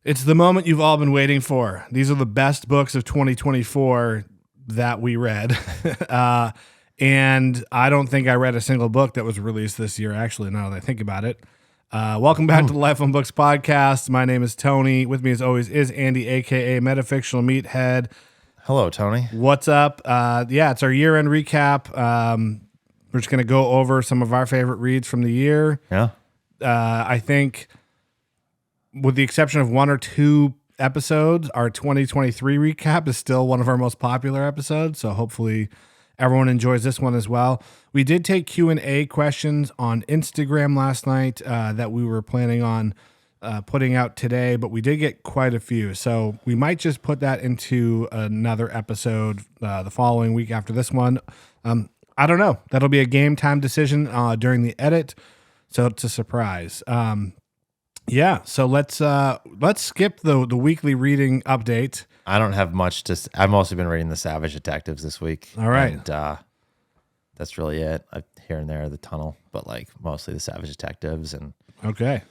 It's the moment you've all been waiting for. These are the best books of 2024 that we read. And I don't think I read a single book that was released this year, actually, now that I think about it. Welcome back to the Life on Books podcast. My name is Tony. With me, as always, is Andy, a.k.a. Metafictional Meathead. Hello, Tony. What's up? It's our year-end recap. We're just going to go over some of our favorite reads from the year. Yeah. I think, with the exception of one or two episodes, our 2023 recap is still one of our most popular episodes. So hopefully everyone enjoys this one as well. We did take Q&A questions on Instagram last night that we were planning on putting out today, but we did get quite a few. So we might just put that into another episode the following week after this one. I don't know. That'll be a game time decision during the edit. So it's a surprise. So let's skip the weekly reading update. I don't have much to. I've mostly been reading the Savage Detectives this week. All right, and that's really it. Here and there, the Tunnel, but like mostly the Savage Detectives and okay.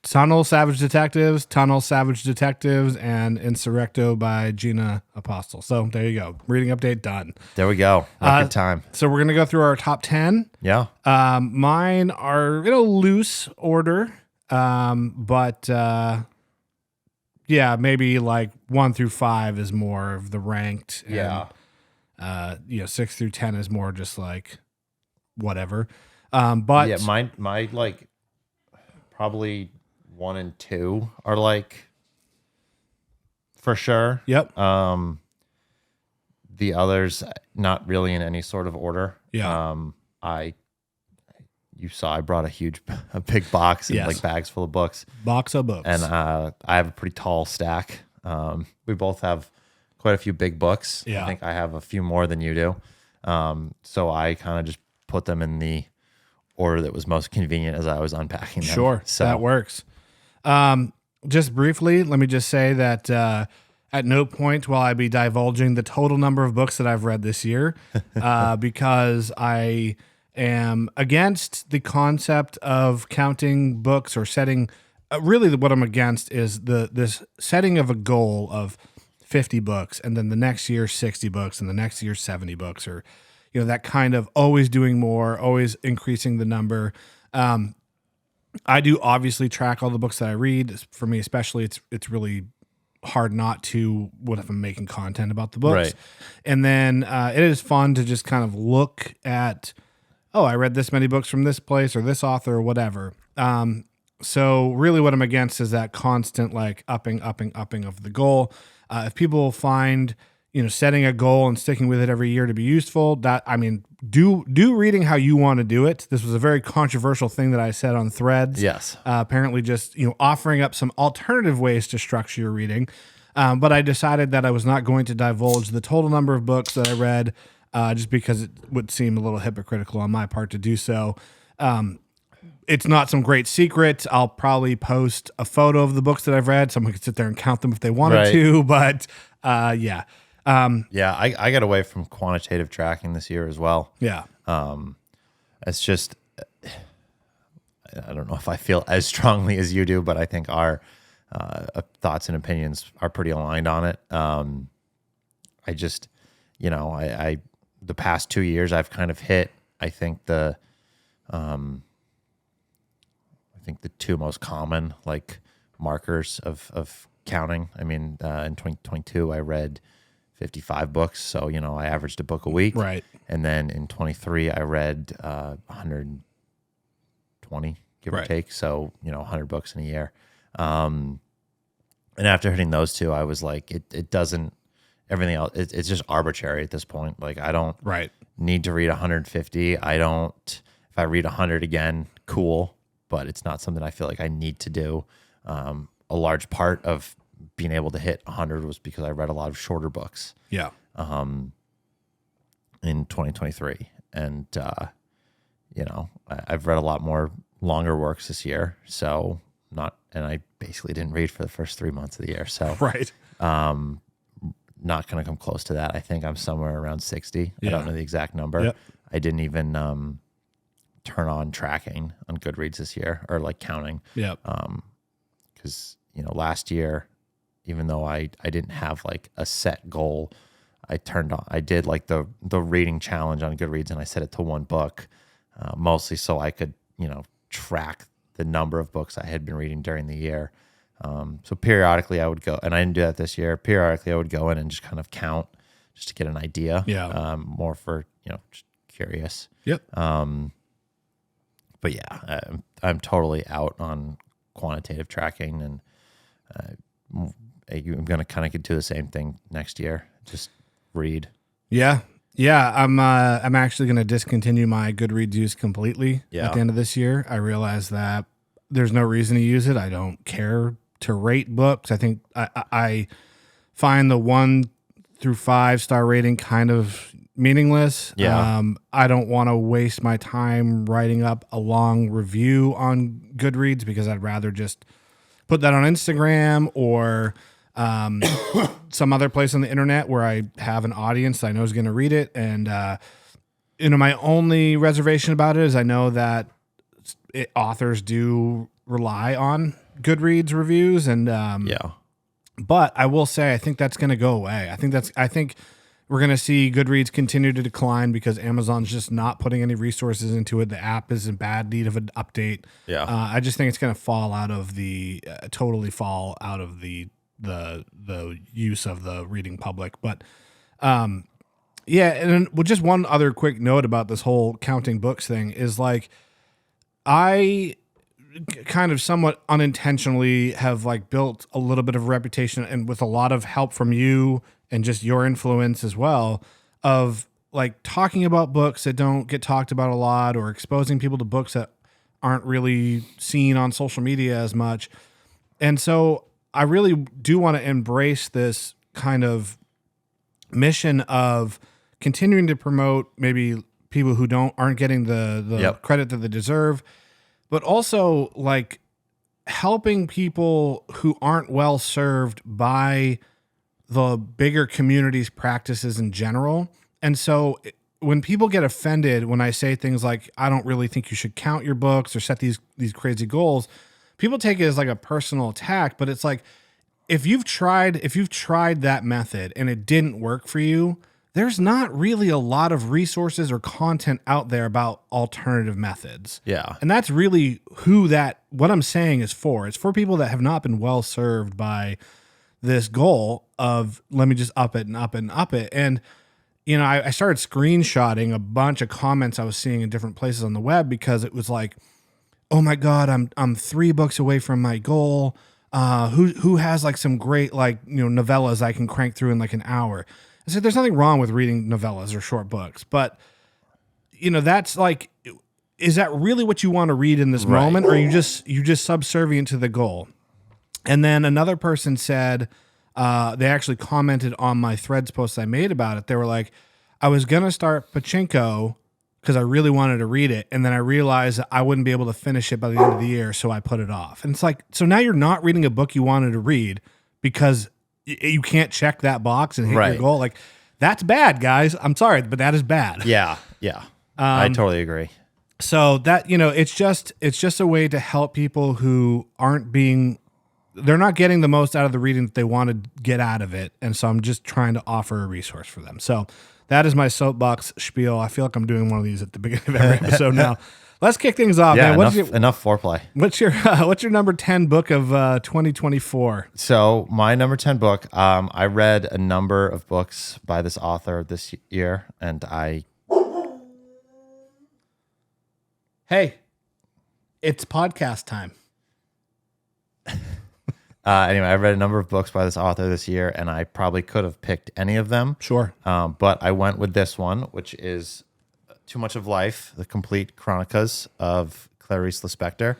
Tunnel, Savage Detectives, and Insurrecto by Gina, Apostal. So there you go. Reading update done. There we go. Record time. So we're gonna go through our top 10. Yeah. Mine are in a loose order, maybe like 1 through 5 is more of the ranked. And, 6 through 10 is more just like whatever. My like probably 1 and 2 are like for sure. Yep. The others not really in any sort of order. Yeah. You saw I brought a big box and like bags full of books. Box of books. And I have a pretty tall stack. We both have quite a few big books. Yeah. I think I have a few more than you do. So I kind of just put them in the order that was most convenient as I was unpacking them. Sure, so that works. Just briefly, let me just say that at no point will I be divulging the total number of books that I've read this year because I am against the concept of counting books or setting. Really, what I'm against is this setting of a goal of 50 books and then the next year 60 books and the next year 70 books, or that kind of always doing more, always increasing the number. I do obviously track all the books that I read. For me, especially, it's really hard not to. What if I'm making content about the books? Right. And then it is fun to just kind of look at, I read this many books from this place or this author or whatever. So really what I'm against is that constant like upping of the goal. If people find setting a goal and sticking with it every year to be useful, do reading how you want to do it. This was a very controversial thing that I said on Threads. yes. Apparently just, offering up some alternative ways to structure your reading. But I decided that I was not going to divulge the total number of books that I read, just because it would seem a little hypocritical on my part to do so. It's not some great secret. I'll probably post a photo of the books that I've read. Someone could sit there and count them if they wanted to, but yeah. I got away from quantitative tracking this year as well. Yeah. It's just, I don't know if I feel as strongly as you do, but I think our thoughts and opinions are pretty aligned on it. I just, the past 2 years I've kind of hit, I think the two most common like markers of counting. I mean, in 2022, I read 55 books. So, I averaged a book a week. Right. And then in 23, I read 120, give or take. So, 100 books in a year. And after hitting those two, I was like, it doesn't, everything else, it's just arbitrary at this point. Like, I don't need to read 150. If I read 100 again, cool. But it's not something I feel like I need to do. A large part of being able to hit 100 was because I read a lot of shorter books. Yeah. In 2023, and I've read a lot more longer works this year. So I basically didn't read for the first 3 months of the year. So not going to come close to that. I think I'm somewhere around 60. I don't know the exact number. Yep. I didn't even turn on tracking on Goodreads this year, or like counting. Yep. Because last year, even though I didn't have like a set goal, I did like the reading challenge on Goodreads, and I set it to one book, mostly so I could, track the number of books I had been reading during the year. So periodically I would go, and I didn't do that this year. Periodically I would go in and just kind of count just to get an idea. Yeah. More for, just curious. Yep. But yeah, I'm totally out on quantitative tracking, and I'm going to kind of do the same thing next year. Just read. Yeah. I'm actually going to discontinue my Goodreads use completely at the end of this year. I realize that there's no reason to use it. I don't care to rate books. I think I find the 1 through 5 star rating kind of meaningless. Yeah. I don't want to waste my time writing up a long review on Goodreads because I'd rather just put that on Instagram or some other place on the internet where I have an audience that I know is going to read it. And, my only reservation about it is I know that authors do rely on Goodreads reviews, and but I will say I think that's going to go away. I think we're going to see Goodreads continue to decline because Amazon's just not putting any resources into it. The app is in bad need of an update. Yeah. I just think it's going to fall out of the use of the reading public. But and then just one other quick note about this whole counting books thing is like I kind of somewhat unintentionally have like built a little bit of a reputation, and with a lot of help from you and just your influence as well, of like talking about books that don't get talked about a lot, or exposing people to books that aren't really seen on social media as much. And so I really do want to embrace this kind of mission of continuing to promote maybe people who aren't getting the credit that they deserve, but also like helping people who aren't well served by the bigger community's practices in general. And so when people get offended when I say things like, I don't really think you should count your books or set these crazy goals, people take it as like a personal attack. But it's like, if you've tried that method and it didn't work for you, there's not really a lot of resources or content out there about alternative methods. Yeah. And that's really what I'm saying is for. It's for people that have not been well served by this goal of let me just up it and up it and up it. And, I started screenshotting a bunch of comments I was seeing in different places on the web because it was like, oh my God, I'm 3 books away from my goal. Who has like some great, like, novellas I can crank through in like an hour. I said, there's nothing wrong with reading novellas or short books, but that's like, is that really what you want to read in this moment? Or are you just subservient to the goal? And then another person said, they actually commented on my Threads post I made about it. They were like, I was going to start Pachinko because I really wanted to read it. And then I realized that I wouldn't be able to finish it by the end of the year. So I put it off. And it's like, so now you're not reading a book you wanted to read because you can't check that box and hit your goal. Like, that's bad, guys. I'm sorry, but that is bad. Yeah. Yeah. I totally agree. So that, it's just a way to help people who they're not getting the most out of the reading that they want to get out of it. And so I'm just trying to offer a resource for them. So that is my soapbox spiel. I feel like I'm doing one of these at the beginning of every episode now. Let's kick things off. Yeah, man. Enough foreplay. What's your number 10 book of 2024? So my number 10 book, I read a number of books by this author this year, and Hey, it's podcast time. Anyway, I read a number of books by this author this year, and I probably could have picked any of them. Sure. But I went with this one, which is Too Much of Life, The Complete Chronicas of Clarice Lispector.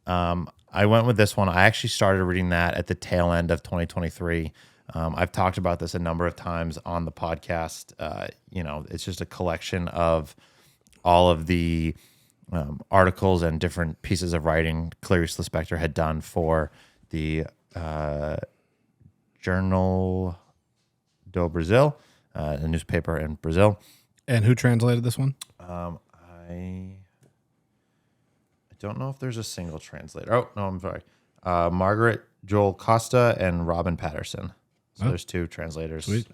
I went with this one. I actually started reading that at the tail end of 2023. I've talked about this a number of times on the podcast. It's just a collection of all of the articles and different pieces of writing Clarice Lispector had done for the Journal do Brasil, a newspaper in Brazil. And who translated this one? I don't know if there's a single translator. Oh, no, I'm sorry. Margaret Joel Costa and Robin Patterson. So there's two translators. Sweet.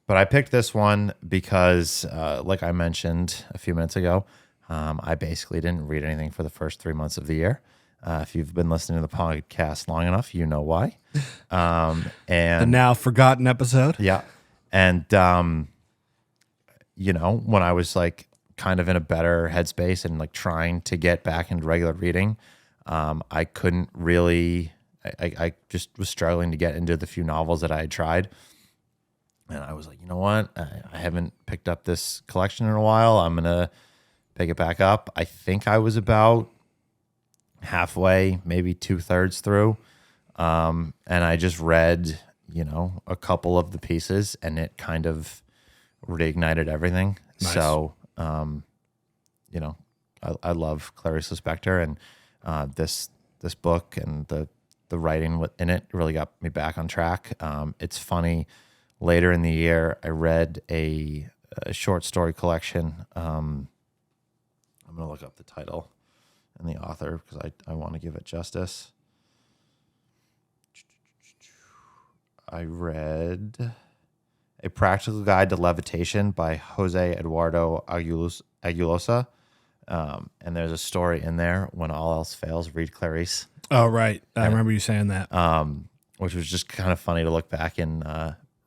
But I picked this one because, like I mentioned a few minutes ago, I basically didn't read anything for the first 3 months of the year. If you've been listening to the podcast long enough, you know why. And the now forgotten episode. Yeah. And, when I was like kind of in a better headspace and like trying to get back into regular reading, I couldn't really, I just was struggling to get into the few novels that I had tried. And I was like, you know what? I haven't picked up this collection in a while. I'm going to pick it back up. I think I was about halfway, maybe 2/3 through. And I just read, a couple of the pieces and it kind of reignited everything. Nice. So, I love Clarice Lispector, and this book and the writing in it really got me back on track. It's funny. Later in the year, I read a short story collection. I'm going to look up the title and the author because I want to give it justice. I read A Practical Guide to Levitation by Jose Eduardo Aguilosa. And there's a story in there, when all else fails, read Clarice. Oh, right. I remember you saying that. Which was just kind of funny to look back in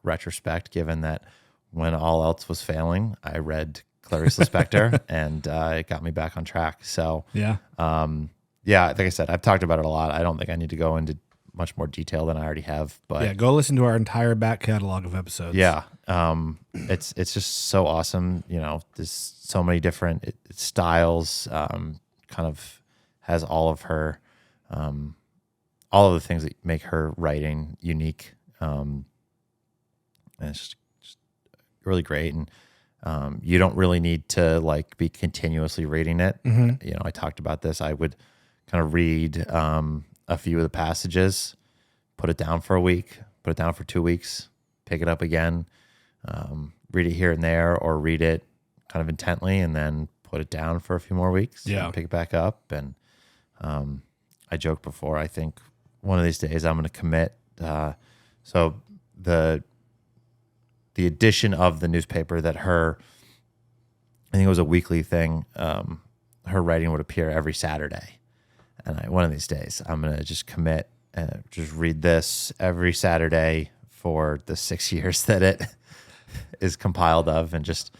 retrospect, given that when all else was failing, I read Clarice Lispector and it got me back on track. So, like I said, I've talked about it a lot. I don't think I need to go into much more detail than I already have. But yeah, go listen to our entire back catalog of episodes. Yeah. It's just so awesome. There's so many different styles, kind of has all of her, all of the things that make her writing unique. And it's just really great. And you don't really need to like be continuously reading it. Mm-hmm. I talked about this. I would kind of read a few of the passages, put it down for a week, put it down for 2 weeks, pick it up again, read it here and there, or read it kind of intently and then put it down for a few more weeks. And pick it back up. And I joked before, I think one of these days I'm going to commit. So the edition of the newspaper that I think it was a weekly thing, her writing would appear every Saturday. And one of these days, I'm going to just commit and just read this every Saturday for the 6 years that it is compiled of, and just...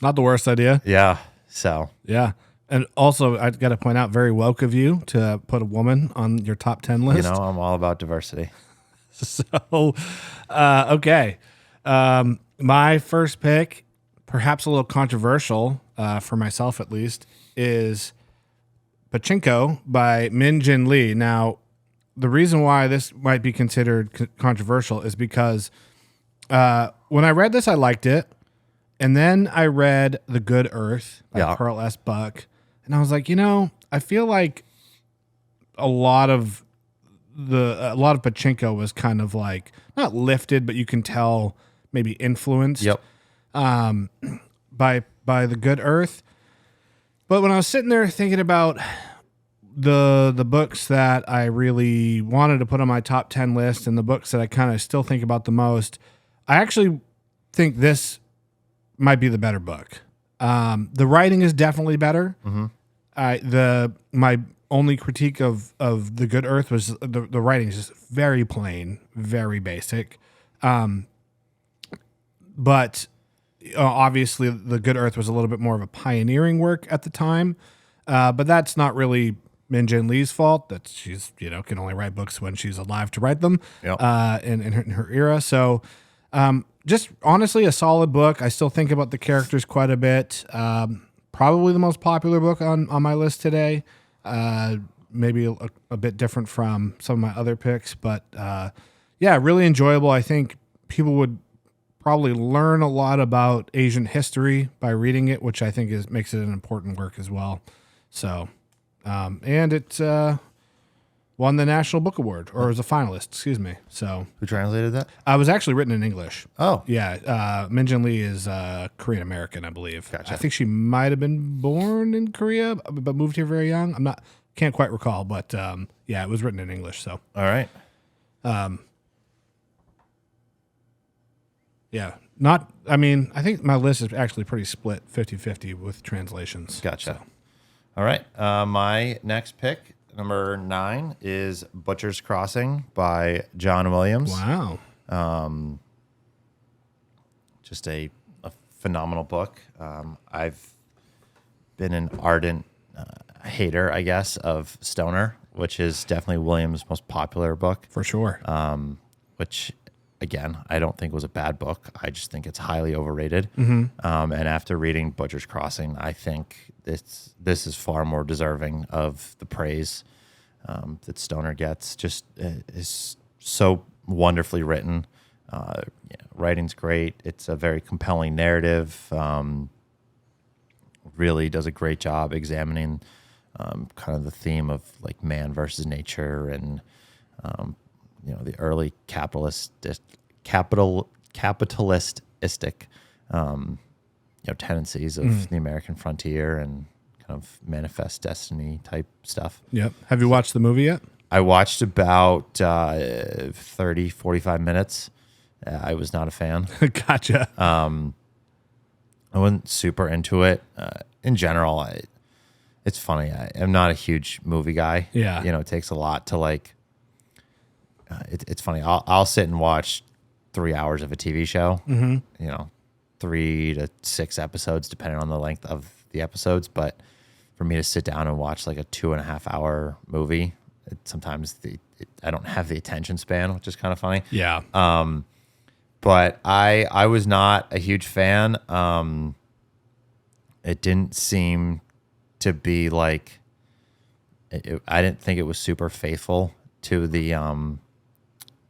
Not the worst idea. Yeah, so... Yeah. And also, I've got to point out, very woke of you to put a woman on your top 10 list. I'm all about diversity. So, okay. My first pick, perhaps a little controversial for myself at least, is Pachinko by Min Jin Lee. Now, the reason why this might be considered controversial is because when I read this, I liked it. And then I read The Good Earth by Pearl S. Buck. And I was like, I feel like a lot of Pachinko was kind of like, not lifted, but you can tell maybe influenced by The Good Earth. But when I was sitting there thinking about the books that I really wanted to put on my top 10 list and the books that I kind of still think about the most, I actually think this might be the better book. The writing is definitely better. Mm-hmm. My only critique of The Good Earth was the writing is just very plain, very basic. But obviously The Good Earth was a little bit more of a pioneering work at the time. But that's not really Min Jin Lee's fault. That she's, can only write books when she's alive to write them in her era. So just honestly a solid book. I still think about the characters quite a bit. Probably the most popular book on my list today. Maybe a bit different from some of my other picks, but really enjoyable. I think people would probably learn a lot about Asian history by reading it, which I think makes it an important work as well. So, and it won the National Book Award, or was a finalist, excuse me. So, who translated that? I was actually written in English. Oh, yeah. Min Jin Lee is Korean American, I believe. Gotcha. I think she might have been born in Korea, but moved here very young. Can't quite recall, but yeah, it was written in English. So All right. yeah, not. I mean, I think my list is actually pretty split 50-50 with translations. Gotcha. So. All right. My next pick, number 9, is Butcher's Crossing by John Williams. Wow. Just a phenomenal book. I've been an ardent hater, I guess, of Stoner, which is definitely Williams' most popular book. For sure. Which, again, I don't think was a bad book. I just think it's highly overrated. And after reading Butcher's Crossing, I think this is far more deserving of the praise that Stoner gets. Just is so wonderfully written. Writing's great. It's a very compelling narrative. Really does a great job examining kind of the theme of like man versus nature and the early capitalistic tendencies of the American frontier and kind of manifest destiny type stuff. Yep. Have you watched the movie yet? I watched about 30, 45 minutes. I was not a fan. Gotcha. I wasn't super into it. In general, it's funny. I'm not a huge movie guy. Yeah. It takes a lot to like. It's funny. I'll sit and watch 3 hours of a TV show. 3 to 6 episodes, depending on the length of the episodes. But for me to sit down and watch like a 2.5 hour movie, sometimes I don't have the attention span, which is kind of funny. Yeah. But I was not a huge fan. It didn't seem to be like I didn't think it was super faithful to the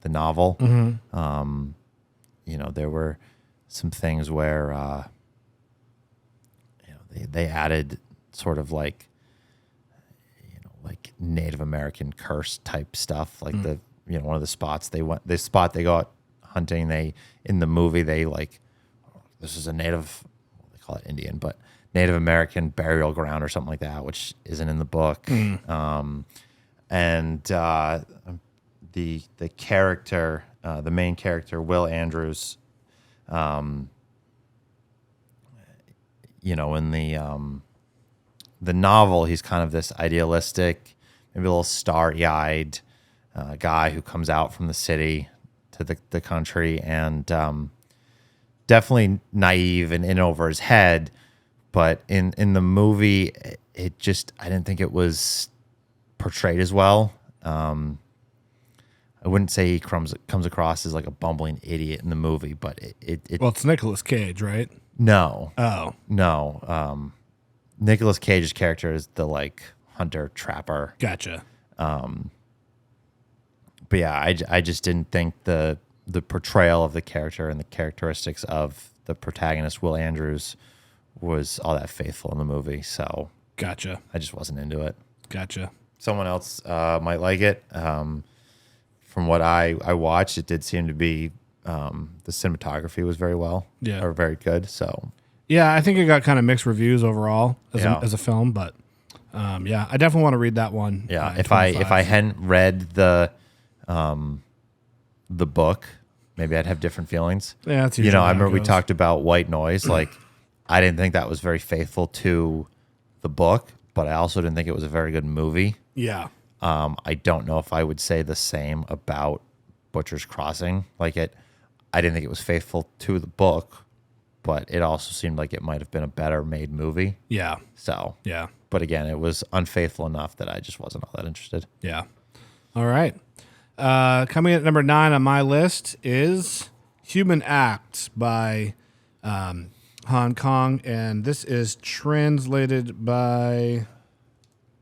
novel. There were some things where they added sort of like Native American curse type stuff, like one of the spots they go out hunting, in the movie this is a native, they call it Indian, but Native American burial ground or something like that, which isn't in the book. And the character, the main character, Will Andrews, in the novel, he's kind of this idealistic, maybe a little starry-eyed guy who comes out from the city to the country, and definitely naive and in over his head. But in the movie, I didn't think it was portrayed as well. I wouldn't say he comes across as like a bumbling idiot in the movie, but well, it's Nicolas Cage, right? No. Oh. No. Nicolas Cage's character is the like hunter trapper. Gotcha. But yeah, I just didn't think the portrayal of the character and the characteristics of the protagonist, Will Andrews, was all that faithful in the movie. So gotcha. I just wasn't into it. Gotcha. Someone else might like it. From what I watched, it did seem to be the cinematography was very very good. So yeah, I think it got kind of mixed reviews overall as a film, but yeah, I definitely want to read that one. Yeah, if I hadn't read the book, maybe I'd have different feelings. Yeah, that's I remember we talked about White Noise. Like, I didn't think that was very faithful to the book, but I also didn't think it was a very good movie. Yeah. I don't know if I would say the same about Butcher's Crossing. I didn't think it was faithful to the book, but it also seemed like it might have been a better made movie. Yeah. So yeah. But again, it was unfaithful enough that I just wasn't all that interested. Yeah. All right. Coming at number 9 on my list is Human Acts by Hong Kong, and this is translated by...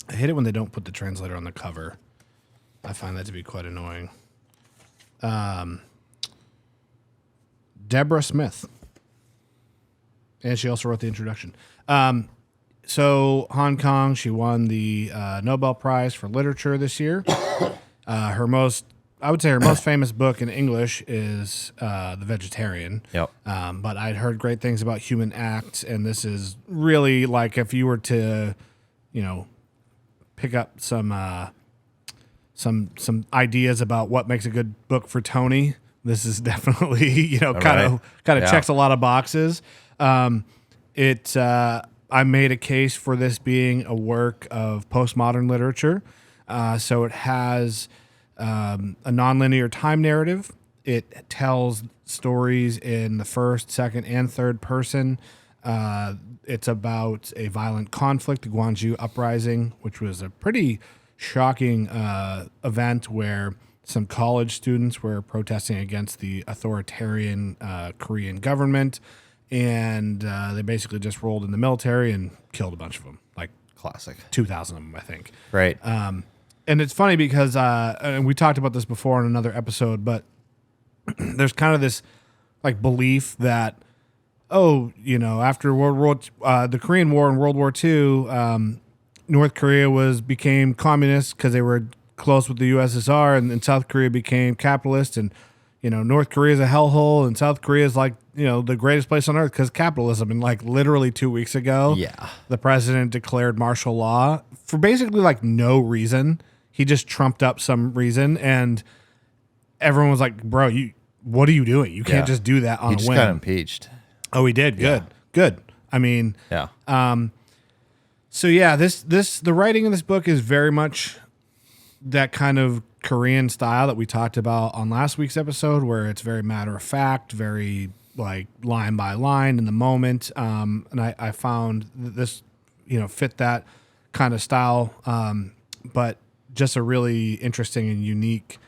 I hate it when they don't put the translator on the cover. I find that to be quite annoying. Deborah Smith. And she also wrote the introduction. So Hong Kong, she won the Nobel Prize for Literature this year. Her most famous book in English is The Vegetarian. Yep. But I'd heard great things about Human Acts, and this is really like if you were to, pick up some ideas about what makes a good book for Tony. This is definitely, kind of checks a lot of boxes. I made a case for this being a work of postmodern literature. So it has a nonlinear time narrative. It tells stories in the first, second, and third person. It's about a violent conflict, the Gwangju Uprising, which was a pretty shocking event where some college students were protesting against the authoritarian Korean government, and they basically just rolled in the military and killed a bunch of them, like classic 2,000 of them, I think. Right. And it's funny because, and we talked about this before in another episode, but there's kind of this like belief that, after the Korean War and World War II, North Korea became communist because they were close with the USSR, and South Korea became capitalist, and North Korea is a hellhole, and South Korea is like the greatest place on earth because capitalism. And like literally 2 weeks ago, the president declared martial law for basically like no reason. He just trumped up some reason, and everyone was like, "Bro, what are you doing? You can't just do that on a whim." He just got impeached. Oh, he did. Good. I mean, yeah. So yeah, the writing in this book is very much that kind of Korean style that we talked about on last week's episode, where it's very matter of fact, very like line by line in the moment. And I found this, fit that kind of style. But just a really interesting and unique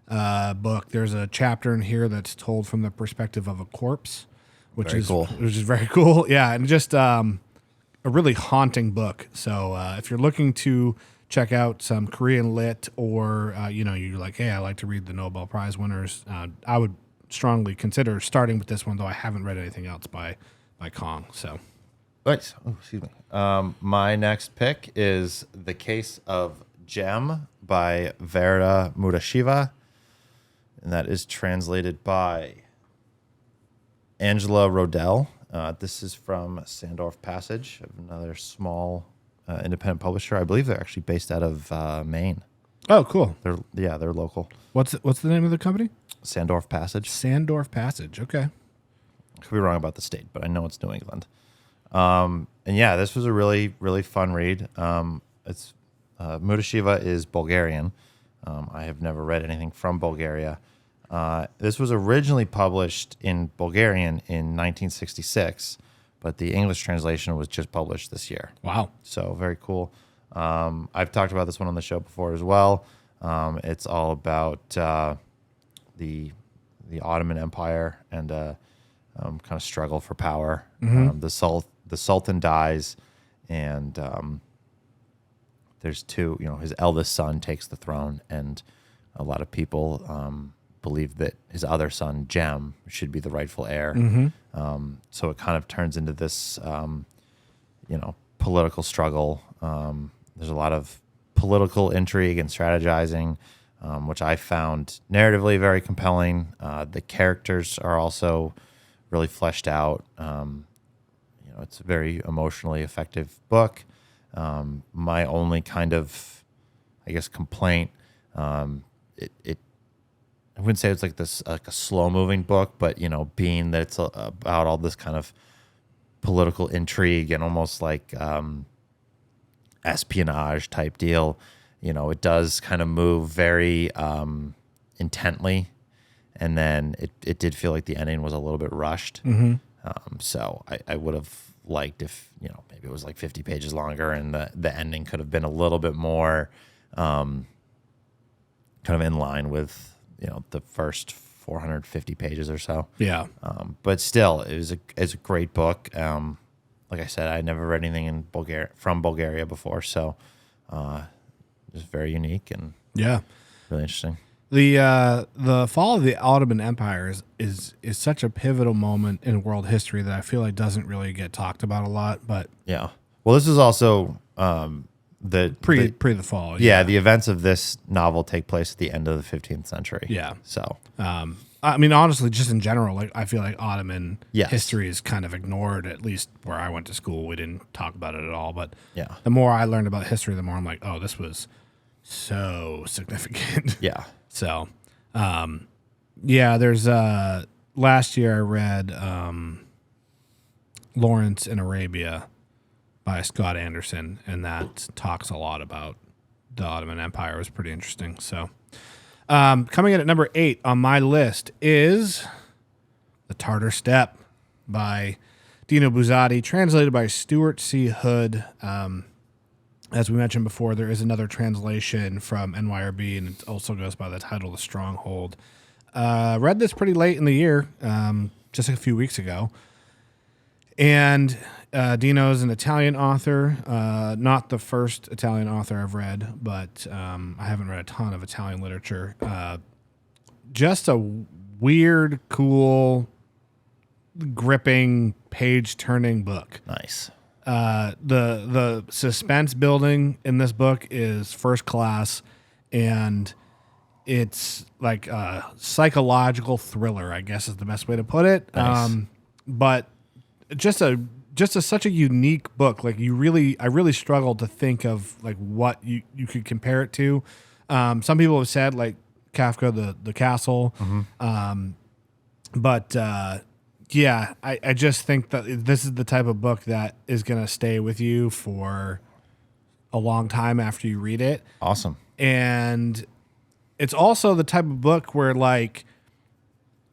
book. There's a chapter in here that's told from the perspective of a corpse, which is very cool. Yeah, and just a really haunting book. So if you're looking to check out some Korean lit, or you're like, hey, I like to read the Nobel Prize winners, I would strongly consider starting with this one, though I haven't read anything else by Kang. So, nice. Oh, excuse me. My next pick is The Case of Gem by Vera Mutafchieva, and that is translated by Angela Rodell. This is from Sandorf Passage, another small independent publisher. I believe they're actually based out of Maine. Oh, cool. They're local. What's the name of the company? Sandorf Passage. Sandorf Passage. Okay. I could be wrong about the state, but I know it's New England. And yeah, this was a really, really fun read. It's Mutafchieva is Bulgarian. I have never read anything from Bulgaria. This was originally published in Bulgarian in 1966, but the English translation was just published this year. Wow. So very cool. I've talked about this one on the show before as well. It's all about the Ottoman Empire and kind of struggle for power. Mm-hmm. The Sultan dies, and there's two. His eldest son takes the throne, and a lot of people believe that his other son, Jem, should be the rightful heir. Mm-hmm. So it kind of turns into this, political struggle. There's a lot of political intrigue and strategizing, which I found narratively very compelling. The characters are also really fleshed out. It's a very emotionally effective book. My only kind of, I guess, complaint, I wouldn't say it's like this, like a slow moving book, but being that it's about all this kind of political intrigue and almost like espionage type deal, it does kind of move very intently, and then it did feel like the ending was a little bit rushed. Mm-hmm. So I would have liked if maybe it was like 50 pages longer, and the ending could have been a little bit more kind of in line with the first 450 pages or so. Yeah. But still, it's a great book. Like I said, I never read anything from Bulgaria before, so just very unique and really interesting. The fall of the Ottoman Empire is such a pivotal moment in world history that I feel like doesn't really get talked about a lot. But yeah, well, this is also pre the fall. Yeah, the events of this novel take place at the end of the 15th century. Yeah. So, I mean, honestly, just in general, like I feel like Ottoman Yes. history is kind of ignored. At least where I went to school, we didn't talk about it at all. But yeah. the more I learned about history, the more I'm like, oh, this was so significant. Yeah. So, yeah, there's last year I read Lawrence in Arabia by Scott Anderson, and that talks a lot about the Ottoman Empire. It was pretty interesting. So, coming in at number 8 on my list is The Tartar Steppe by Dino Buzzati, translated by Stuart C. Hood. As we mentioned before, there is another translation from NYRB, and it also goes by the title The Stronghold. Read this pretty late in the year, just a few weeks ago. And Dino is an Italian author, not the first Italian author I've read, but I haven't read a ton of Italian literature. Just a weird, cool, gripping, page-turning book. Nice. The suspense building in this book is first class, and it's like a psychological thriller, I guess is the best way to put it. Nice. But just such a unique book. Like I really struggled to think of like what you could compare it to. Some people have said like Kafka, the Castle. Mm-hmm. But yeah, I just think that this is the type of book that is going to stay with you for a long time after you read it. Awesome. And it's also the type of book where like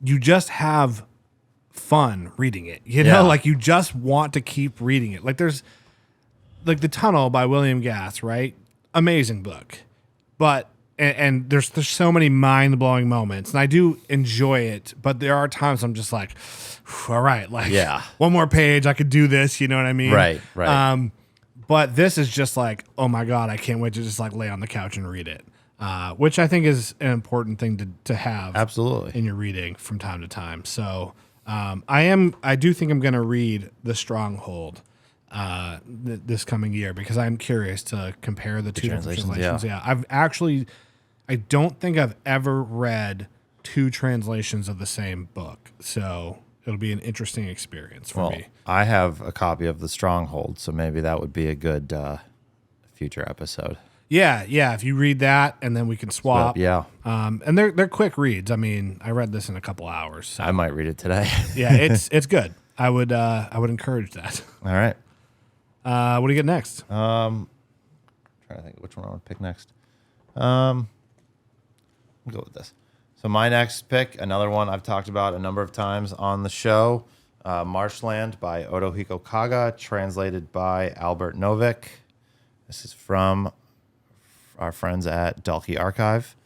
you just have fun reading it, you know, like you just want to keep reading it. Like there's like The Tunnel by William Gass, right? Amazing book. But and there's so many mind-blowing moments, and I do enjoy it, but there are times I'm just like, all right, like one more page, I could do this, you know what I mean? Right. But this is just like, oh my God, I can't wait to just like lay on the couch and read it. Which I think is an important thing to have Absolutely in your reading from time to time. So I do think I'm going to read The Stronghold this coming year because I'm curious to compare the two different translations. Yeah, I don't think I've ever read two translations of the same book, so it'll be an interesting experience for me. I have a copy of The Stronghold, so maybe that would be a good future episode. Yeah. If you read that, and then we can swap. Yeah. And they're quick reads. I mean, I read this in a couple hours. So. I might read it today. Yeah, it's good. I would encourage that. All right. What do you get next? Trying to think which one I want to pick next. I'll go with this. So my next pick, another one I've talked about a number of times on the show, Marshland by Otohiko Kaga, translated by Albert Novik. This is from our friends at Dalkey Archive,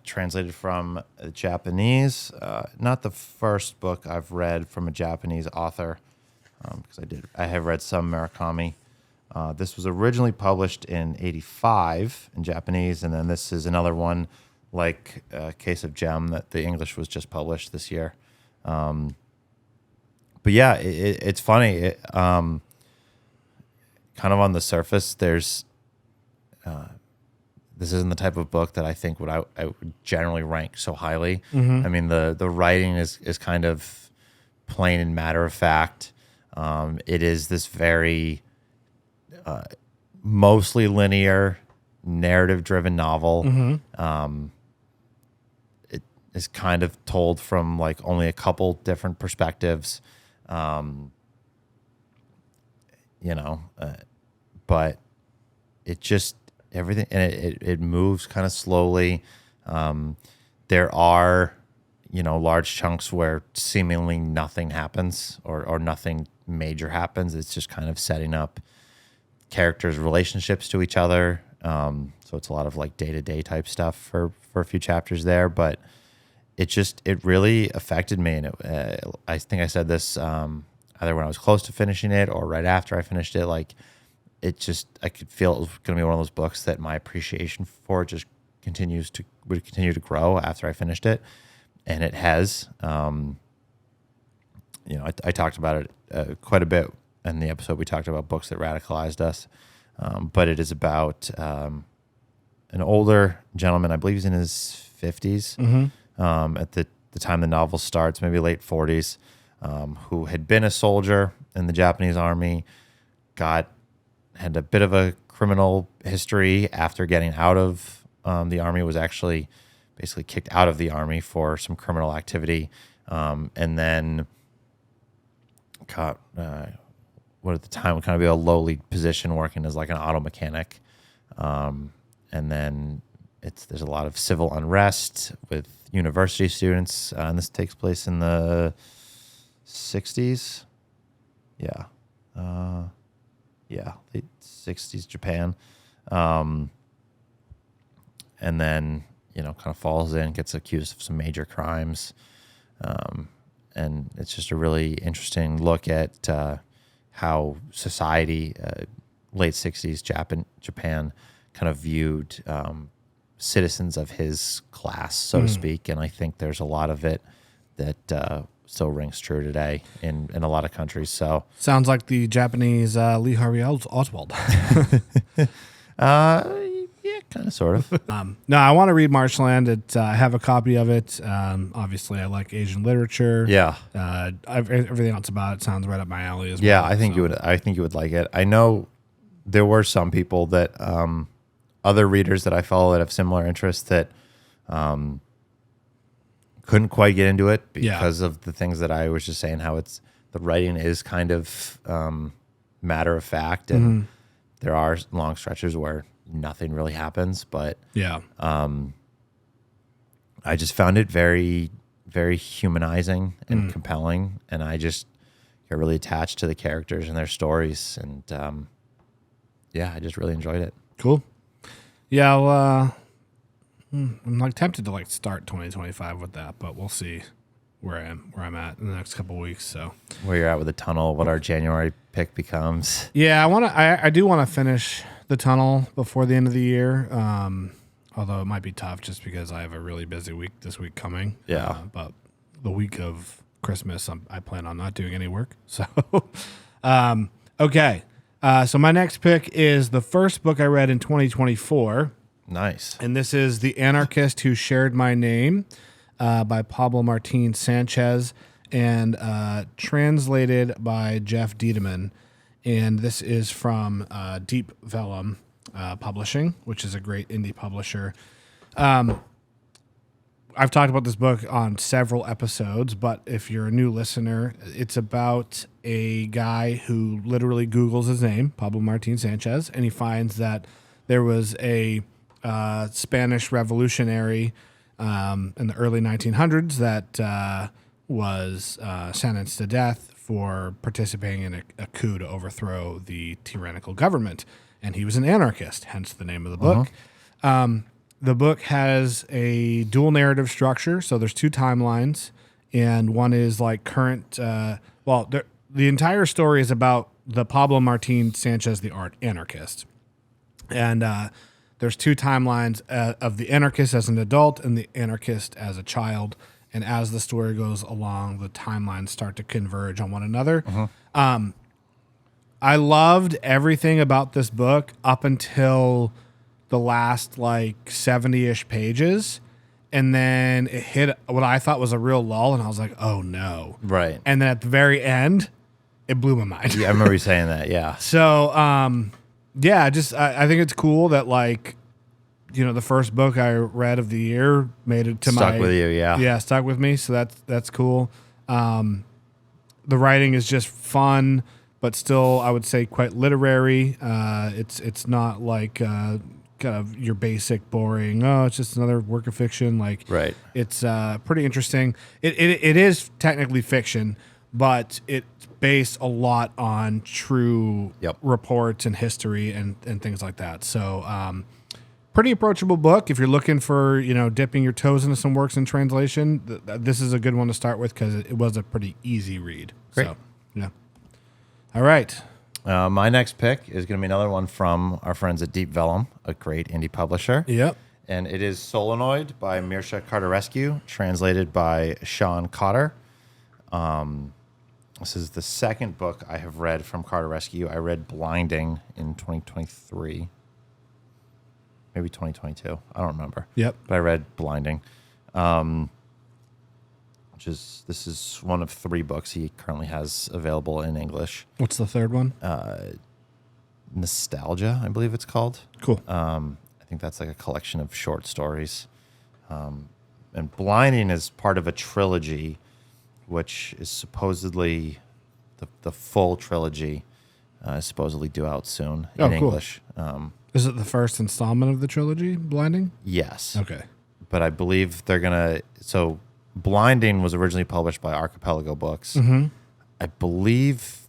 translated from the Japanese. Not the first book I've read from a Japanese author, because I have read some Murakami. This was originally published in '85 in Japanese, and then this is another one like Case of Gem that the English was just published this year. But yeah, it's funny. Kind of on the surface, there's this isn't the type of book that I think I would generally rank so highly. Mm-hmm. I mean, the writing is kind of plain and matter of fact. It is this very mostly linear, narrative-driven novel. Mm-hmm. It is kind of told from like only a couple different perspectives, but it just everything, and it moves kind of slowly. There are, large chunks where seemingly nothing happens or nothing major happens. It's just kind of setting up characters' relationships to each other. So it's a lot of like day-to-day type stuff for a few chapters there, but it really affected me. And I think I said this either when I was close to finishing it or right after I finished it. Like I could feel it was going to be one of those books that my appreciation for it just would continue to grow after I finished it. And it has. I talked about it quite a bit in the episode. We talked about books that radicalized us. but it is about an older gentleman. I believe he's in his 50s at the time the novel starts, maybe late 40s, who had been a soldier in the Japanese army, had a bit of a criminal history after getting out of the army, was actually basically kicked out of the army for some criminal activity, and then got what at the time would kind of be a lowly position working as like an auto mechanic. And then there's a lot of civil unrest with university students, and this takes place in the 60s. Yeah. Late 60s Japan. And then, kind of falls in, gets accused of some major crimes. And it's just a really interesting look at how society, late 60s Japan, kind of viewed citizens of his class, so to speak. And I think there's a lot of it that still rings true today in a lot of countries. So sounds like the Japanese Lee Harvey Oswald. Yeah, kind of, sort of. No, I want to read Marshland. I have a copy of it. Obviously, I like Asian literature. Yeah. Everything else about it sounds right up my alley as well. Yeah, I think you would. I think you would like it. I know there were some people that other readers that I follow that have similar interests that couldn't quite get into it because of the things that I was just saying. How the writing is kind of matter of fact, and there are long stretches where nothing really happens. But I just found it very, very humanizing and compelling, and I just get really attached to the characters and their stories, and I just really enjoyed it. Cool. Yeah, well, I'm like tempted to like start 2025 with that, but we'll see where I'm at in the next couple of weeks. So where you're at with the tunnel, what our January pick becomes. Yeah, I do want to finish the tunnel before the end of the year. Although it might be tough just because I have a really busy week this week coming. Yeah, but the week of Christmas, I plan on not doing any work. So, okay. So my next pick is the first book I read in 2024. Nice. And this is The Anarchist Who Shared My Name by Pablo Martin Sanchez and translated by Jeff Diedemann. And this is from Deep Vellum Publishing, which is a great indie publisher. I've talked about this book on several episodes, but if you're a new listener, it's about a guy who literally Googles his name, Pablo Martin Sanchez, and he finds that there was a Spanish revolutionary in the early 1900s that was sentenced to death for participating in a coup to overthrow the tyrannical government. And he was an anarchist, hence the name of the book. The book has a dual narrative structure, so there's two timelines, and one is like current. The entire story is about the Pablo Martin Sanchez, the anarchist, and there's two timelines of the anarchist as an adult and the anarchist as a child. And as the story goes along, the timelines start to converge on one another. I loved everything about this book up until the last like 70-ish pages, and then it hit what I thought was a real lull, and I was like, oh no. Right. And then at the very end, it blew my mind. Yeah, I remember you saying that, yeah. So, I think it's cool that like, the first book I read of the year made it to stuck with you, yeah. Yeah, stuck with me, so that's cool. The writing is just fun, but still, I would say quite literary. It's not like kind of your basic boring, it's just another work of fiction. Like, right. It's pretty interesting. It is technically fiction, but it's based a lot on true reports and history and things like that. So pretty approachable book. If you're looking for, dipping your toes into some works in translation, this is a good one to start with because it was a pretty easy read. Great. So, yeah. All right. My next pick is going to be another one from our friends at Deep Vellum, a great indie publisher. Yep. And it is Solenoid by Mircea Cartarescu, translated by Sean Cotter. This is the second book I have read from Cartarescu. I read Blinding in 2023. Maybe 2022. I don't remember. Yep. But I read Blinding. This is one of 3 books he currently has available in English. What's the third one? Nostalgia, I believe it's called. Cool. I think that's like a collection of short stories. And Blinding is part of a trilogy, which is supposedly the full trilogy is supposedly due out soon in English. Is it the first installment of the trilogy, Blinding? Yes. Okay. But I believe they're going to... So Blinding was originally published by Archipelago Books. Mm-hmm. I believe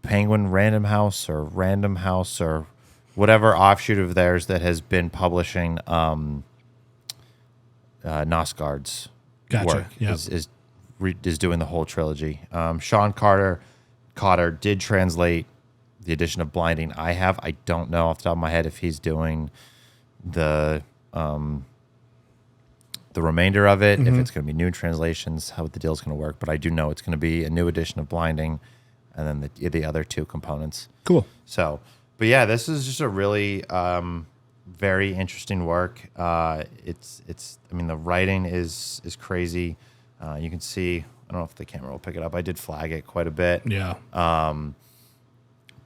Penguin Random House or whatever offshoot of theirs that has been publishing Nosgard's work is doing the whole trilogy. Sean Cotter did translate the edition of Blinding I have. I don't know off the top of my head if he's doing the remainder of it, if it's going to be new translations, how the deal's going to work. But I do know it's going to be a new edition of Blinding, and then the other 2 components. Cool. So, but yeah, this is just a really very interesting work. It's. I mean, the writing is crazy. You can see. I don't know if the camera will pick it up. I did flag it quite a bit. Yeah.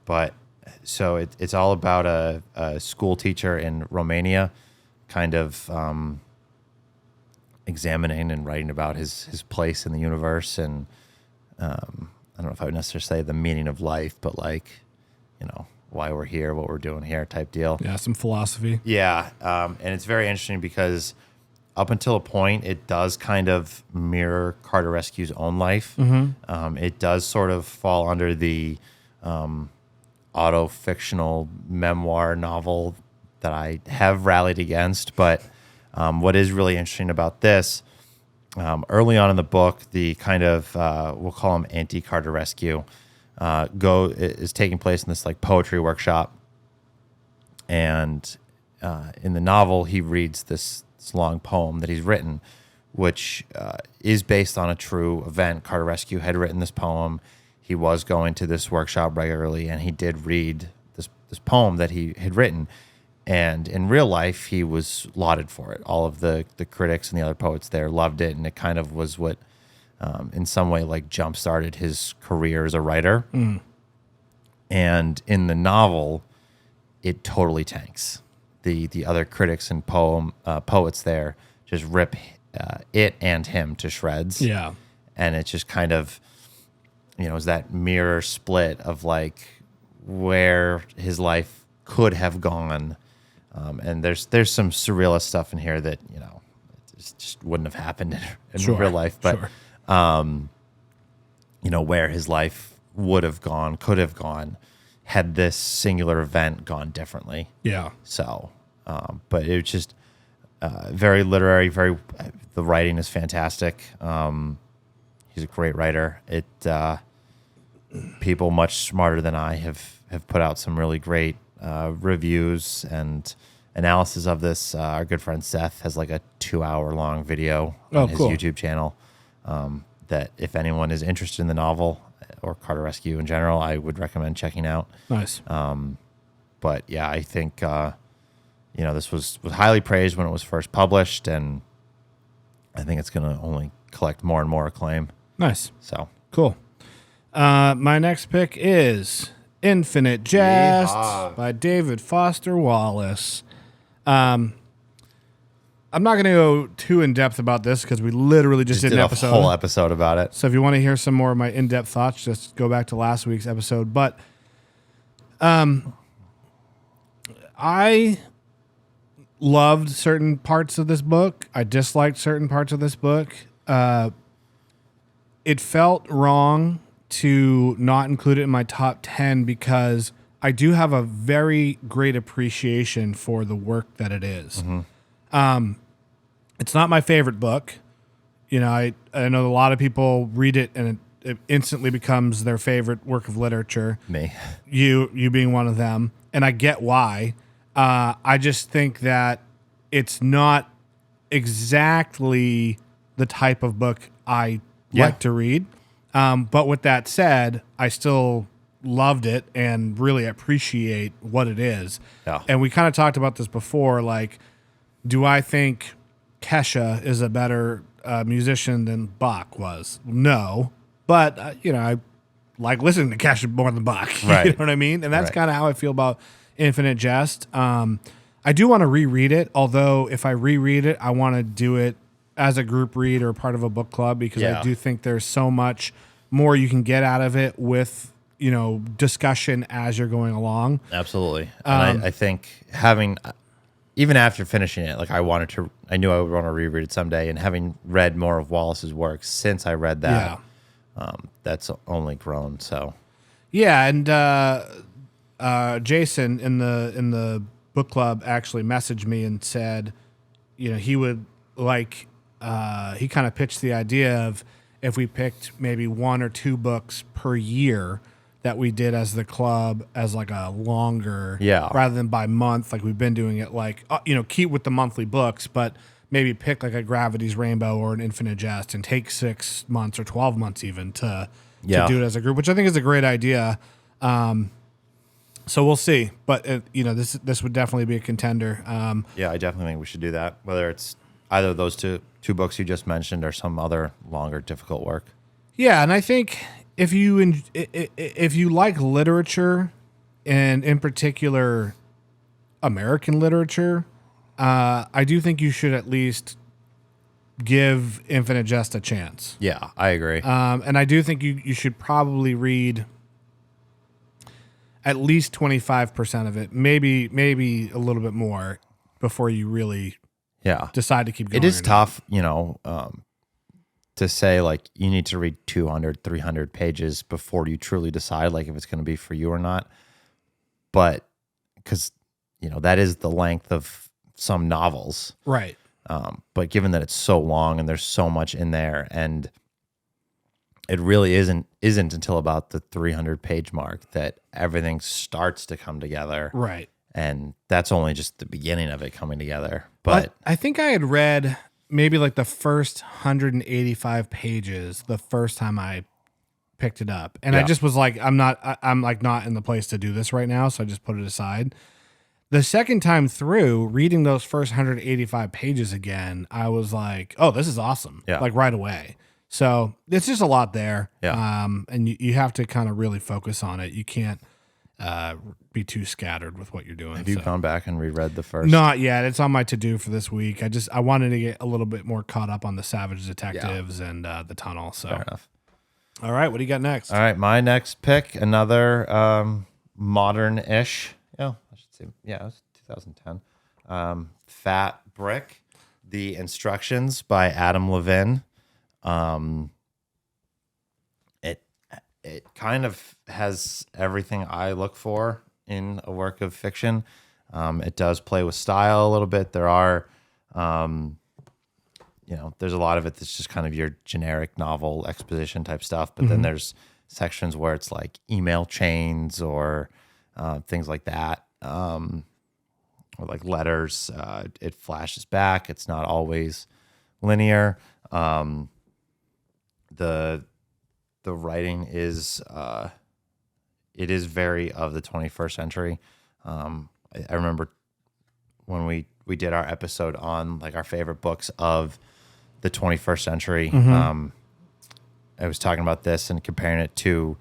But so it's all about a school teacher in Romania, kind of examining and writing about his place in the universe, and I don't know if I would necessarily say the meaning of life, but like, why we're here, what we're doing here type deal. Yeah, some philosophy. Yeah, and it's very interesting because up until a point, it does kind of mirror Cartarescu's own life. Mm-hmm. It does sort of fall under the auto-fictional memoir novel that I have rallied against, but what is really interesting about this, early on in the book, the kind of, we'll call him anti-Cartarescu, is taking place in this like poetry workshop. And in the novel, he reads this long poem that he's written, which is based on a true event. Cartarescu had written this poem. He was going to this workshop regularly, and he did read this poem that he had written. And in real life, he was lauded for it. All of the critics and the other poets there loved it, and it kind of was what, in some way, like jump-started his career as a writer. Mm. And in the novel, it totally tanks. The other critics and poets there just rip it and him to shreds. Yeah. And it's just kind of, is that mirror split of like where his life could have gone. And there's some surrealist stuff in here that, it just wouldn't have happened in real life. But, where his life would have gone, could have gone, had this singular event gone differently. Yeah. So, but it was just very literary, the writing is fantastic. He's a great writer. People much smarter than I have put out some really great reviews and analysis of this. Our good friend Seth has like a 2-hour long video on his YouTube channel that if anyone is interested in the novel or Cartarescu in general, I would recommend checking out. Nice. But yeah, I think this was highly praised when it was first published, and I think it's going to only collect more and more acclaim. Nice. So cool. My next pick is Infinite Jest by David Foster Wallace. I'm not going to go too in-depth about this because we literally just did an episode. A whole episode about it. So if you want to hear some more of my in-depth thoughts, just go back to last week's episode. But I loved certain parts of this book. I disliked certain parts of this book. It felt wrong to not include it in my top 10 because I do have a very great appreciation for the work that it is. Mm-hmm. It's not my favorite book. I know a lot of people read it and it instantly becomes their favorite work of literature. Me. You being one of them. And I get why. I just think that it's not exactly the type of book I like to read. But with that said, I still loved it and really appreciate what it is. Yeah. And we kind of talked about this before. Like, do I think Kesha is a better musician than Bach was? No. But, I like listening to Kesha more than Bach. Right. You know what I mean? And that's kind of how I feel about Infinite Jest. I do want to reread it, although if I reread it, I want to do it as a group read or part of a book club, because I do think there's so much more you can get out of it with, discussion as you're going along. Absolutely. And I think having, even after finishing it, like I knew I would want to reread it someday, and having read more of Wallace's work since I read that, that's only grown. So, yeah. And Jason in the book club actually messaged me and said, he would like, he kind of pitched the idea of if we picked maybe 1 or 2 books per year that we did as the club as like a longer, rather than by month, like we've been doing it, like, keep with the monthly books, but maybe pick like a Gravity's Rainbow or an Infinite Jest and take 6 months or 12 months even to do it as a group, which I think is a great idea. So we'll see, but this would definitely be a contender. Yeah, I definitely think we should do that, whether it's either of those two books you just mentioned or some other longer, difficult work. Yeah, and I think if you like literature, and in particular American literature, I do think you should at least give Infinite Jest a chance. Yeah, I agree. And I do think you should probably read at least 25% of it, maybe a little bit more, before you really decide to keep going. It is tough, to say like you need to read 200, 300 pages before you truly decide like if it's going to be for you or not. But because, that is the length of some novels. Right. But given that it's so long and there's so much in there, and it really isn't until about the 300-page mark that everything starts to come together. Right. And that's only just the beginning of it coming together. But I think I had read maybe like the first 185 pages the first time I picked it up. And I just was like, I'm like not in the place to do this right now. So I just put it aside. The second time through, reading those first 185 pages again, I was like, oh, this is awesome. Yeah. Like right away. So it's just a lot there. Yeah. And you have to kind of really focus on it. You can't be too scattered with what you're doing. Have you gone back and reread the first? Not yet. It's on my to-do for this week. I wanted to get a little bit more caught up on the Savage Detectives and the Tunnel. So, fair enough. All right, what do you got next? All right, my next pick, another modern-ish. I should say, it was 2010. Fat Brick, The Instructions by Adam Levin. It kind of has everything I look for in a work of fiction. It does play with style a little bit. There are, there's a lot of it that's just kind of your generic novel exposition type stuff. But then there's sections where it's like email chains or things like that, or like letters. It flashes back. It's not always linear. The writing is it is very of the 21st century. I remember when we did our episode on like our favorite books of the 21st century. I was talking about this and comparing it to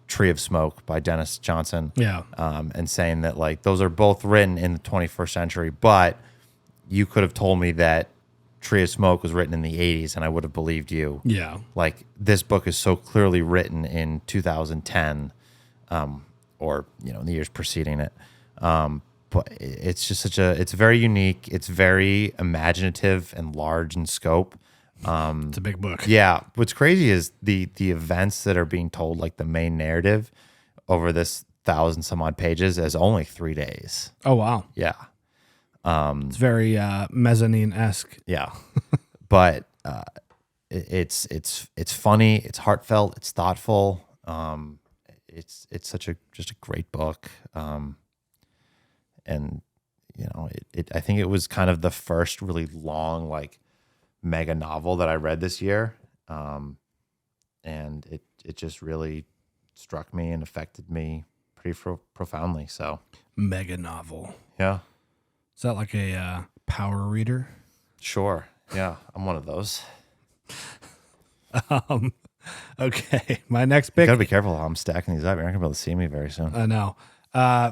Tree of Smoke by Dennis Johnson. Yeah. And saying that like those are both written in the 21st century, but you could have told me that Tree of Smoke was written in the 80s and I would have believed you. Yeah. Like this book is so clearly written in 2010, or in the years preceding it. But it's just it's very unique. It's very imaginative and large in scope. It's a big book. Yeah. What's crazy is the events that are being told, like the main narrative over this 1,000 some odd pages, is only 3 days. Oh, wow. Yeah. It's very Mezzanine-esque. Yeah. But it's funny, it's heartfelt, it's thoughtful. It's just a great book. And I think it was kind of the first really long like mega novel that I read this year. and it just really struck me and affected me pretty profoundly. So mega novel. Yeah. Is that like a power reader? Sure. Yeah, I'm one of those. Okay, my next pick. You gotta be careful how I'm stacking these up. You're not gonna be able to see me very soon. I know.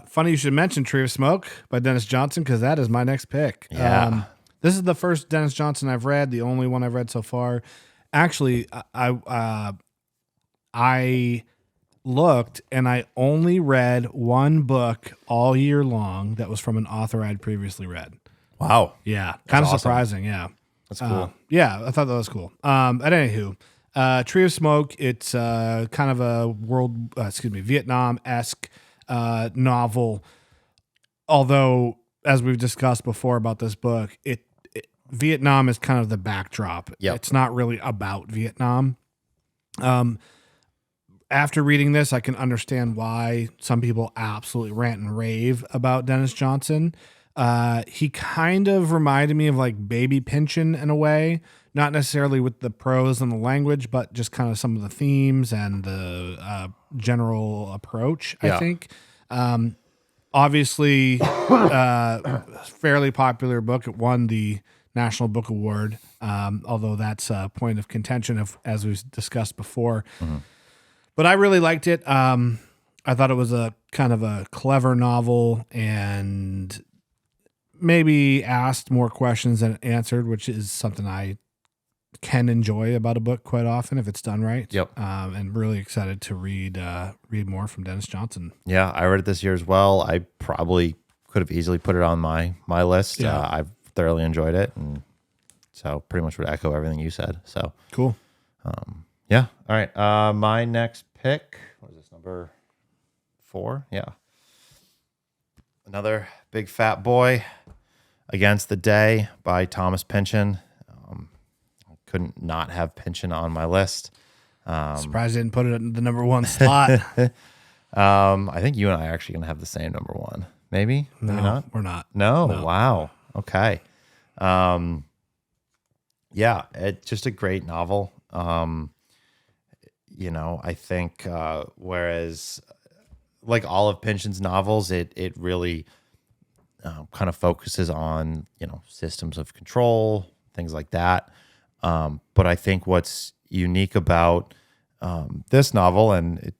Funny you should mention Tree of Smoke by Dennis Johnson, because that is my next pick. Yeah. This is the first Dennis Johnson I've read, the only one I've read so far. Actually, I looked and I only read one book all year long that was from an author I'd previously read. Wow. Yeah, kind of awesome. Surprising. Yeah, that's cool. Yeah, I thought that was cool. At anywho, Tree of Smoke. It's kind of a Vietnam-esque novel. Although, as we've discussed before about this book, Vietnam is kind of the backdrop. Yep. It's not really about Vietnam. After reading this, I can understand why some people absolutely rant and rave about Dennis Johnson. He kind of reminded me of like Baby Pynchon in a way, not necessarily with the prose and the language, but just kind of some of the themes and the general approach, I think. Obviously, fairly popular book. It won the National Book Award, although that's a point of contention, as we've discussed before. Mm-hmm. But I really liked it. I thought it was a kind of a clever novel and maybe asked more questions than it answered, which is something I can enjoy about a book quite often if it's done right. Yep. And really excited to read more from Dennis Johnson. Yeah, I read it this year as well. I probably could have easily put it on my list. Yeah. I've thoroughly enjoyed it, and so pretty much would echo everything you said. So cool. Yeah. All right. My next pick. What is this, number 4? Yeah. Another big fat boy, Against the Day by Thomas Pynchon. Couldn't not have Pynchon on my list. Surprised I didn't put it in the number 1 slot. I think you and I are actually going to have the same number 1. Maybe? No, maybe not? We're not. No? Wow. Okay. Yeah, it's just a great novel. I think whereas like all of Pynchon's novels, it really kind of focuses on, systems of control, things like that. But I think what's unique about this novel, and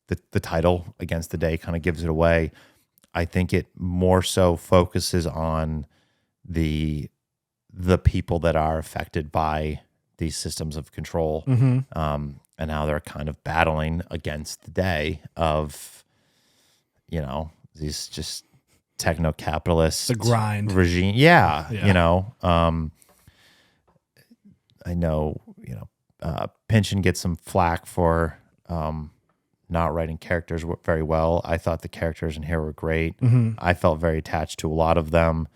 the title Against the Day kind of gives it away, I think it more so focuses on the people that are affected by these systems of control, and how they're kind of battling against the day of, these just techno-capitalist the grind regime. Yeah. I know, Pynchon gets some flack for not writing characters very well. I thought the characters in here were great. Mm-hmm. I felt very attached to a lot of them.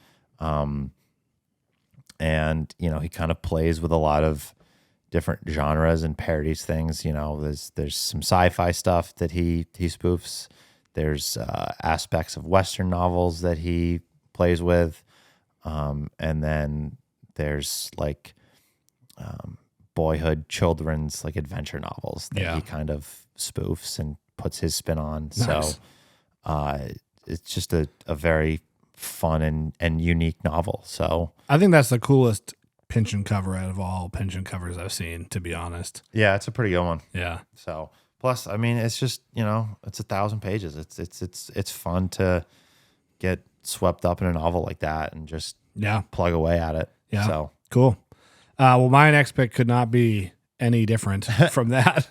And, he kind of plays with a lot of different genres and parodies things. There's some sci-fi stuff that he spoofs. There's aspects of Western novels that he plays with. And then there's like boyhood children's like adventure novels that he kind of spoofs and puts his spin on. Nice. So it's just a very fun and unique novel. So I think that's the coolest Pynchon cover out of all Pynchon covers I've seen, to be honest. Yeah, it's a pretty good one. Yeah. So plus, I mean, it's just, it's 1,000 pages. It's fun to get swept up in a novel like that and just plug away at it. Yeah. So cool. Well, my next pick could not be any different from that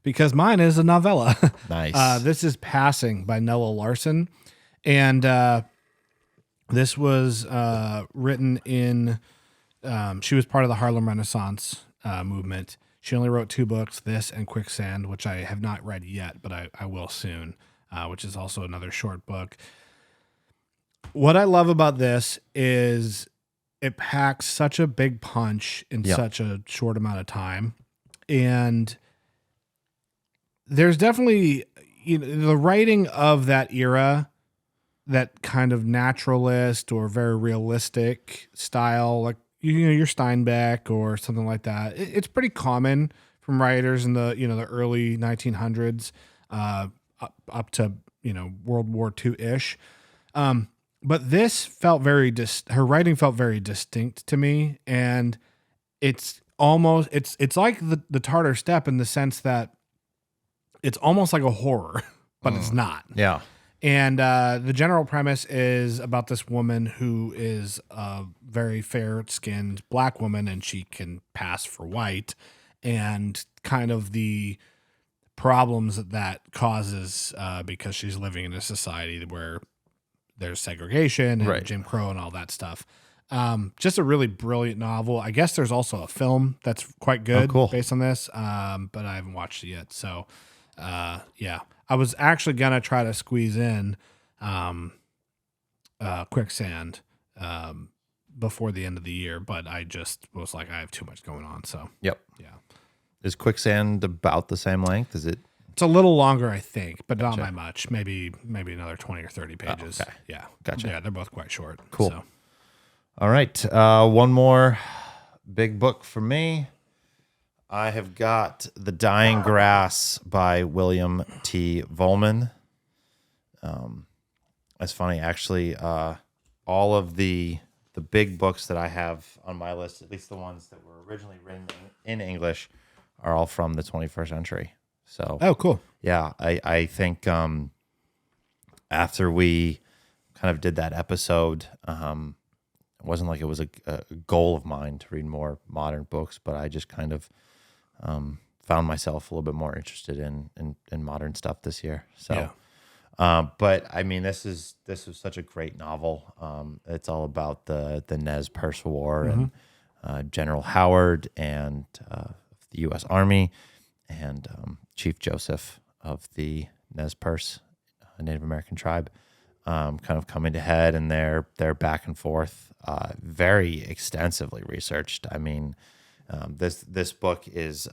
because mine is a novella. Nice. This is Passing by Nella Larson. And this was written in, she was part of the Harlem Renaissance movement. She only wrote 2 books, this and Quicksand, which I have not read yet, but I will soon, which is also another short book. What I love about this is it packs such a big punch in such a short amount of time. And there's definitely, the writing of that era, that kind of naturalist or very realistic style, like, your Steinbeck or something like that. It's pretty common from writers in the the early 1900s up to World War II ish. But this felt very her writing felt very distinct to me, and it's almost it's like the Tartar Steppe in the sense that it's almost like a horror, but it's not. Yeah. And the general premise is about this woman who is a very fair-skinned black woman, and she can pass for white, and kind of the problems that causes because she's living in a society where there's segregation and Jim Crow and all that stuff. Just a really brilliant novel. I guess there's also a film that's quite good based on this, but I haven't watched it yet. So, yeah. I was actually going to try to squeeze in Quicksand before the end of the year, but I just was like, I have too much going on. So, yep. Yeah. Is Quicksand about the same length? Is it? It's a little longer, I think, but not by much. Maybe another 20 or 30 pages. Oh, okay. Yeah. Gotcha. Yeah, they're both quite short. Cool. So. All right. One more big book for me. I have got The Dying Grass by William T. Vollmann. That's funny. Actually, all of the big books that I have on my list, at least the ones that were originally written in English, are all from the 21st century. So, oh, cool. Yeah, I think after we kind of did that episode, it wasn't like it was a goal of mine to read more modern books, but I just kind of found myself a little bit more interested in modern stuff this year. So, but I mean, this was such a great novel. It's all about the Nez Perce War and General Howard and the U.S. Army and Chief Joseph of the Nez Perce Native American tribe, kind of coming to head, and their back and forth, very extensively researched. I mean, this book is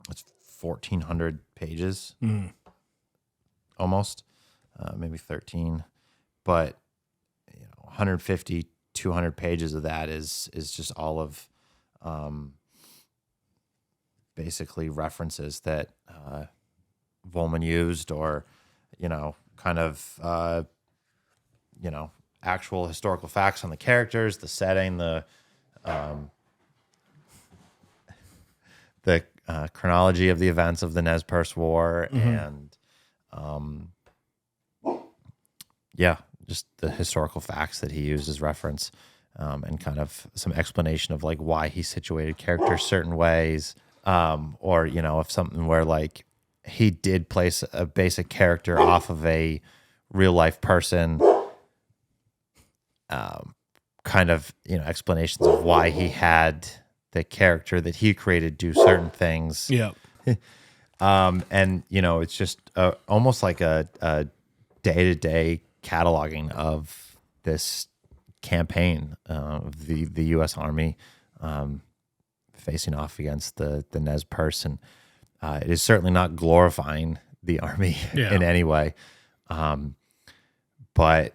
it's 1,400 pages, almost, maybe 13, but 150, 200 pages of that is just all of basically references that Vollmann used, or kind of actual historical facts on the characters, the setting, the chronology of the events of the Nez Perce War, and just the historical facts that he used as reference, and kind of some explanation of like why he situated characters certain ways, or if something where like he did place a basic character off of a real life person, kind of explanations of why he had the character that he created do certain things. Yeah. And it's just almost like a day-to-day cataloging of this campaign of the U.S. Army facing off against the Nez Perce, and it is certainly not glorifying the Army in any way, but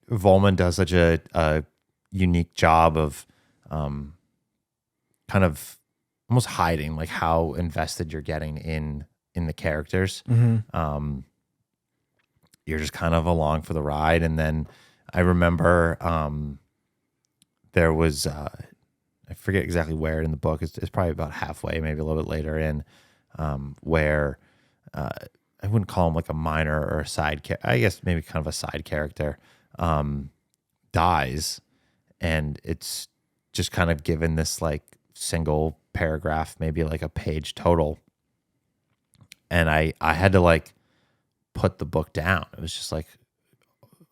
Vollmann does such a unique job of kind of almost hiding like how invested you're getting in the characters. You're just kind of along for the ride. And then I remember there was I forget exactly where in the book, it's probably about halfway, maybe a little bit later in, where I wouldn't call him like a minor or a side I guess maybe kind of a side character, dies, and it's just kind of given this like single paragraph, maybe like a page total, and I had to like put the book down. It was just like,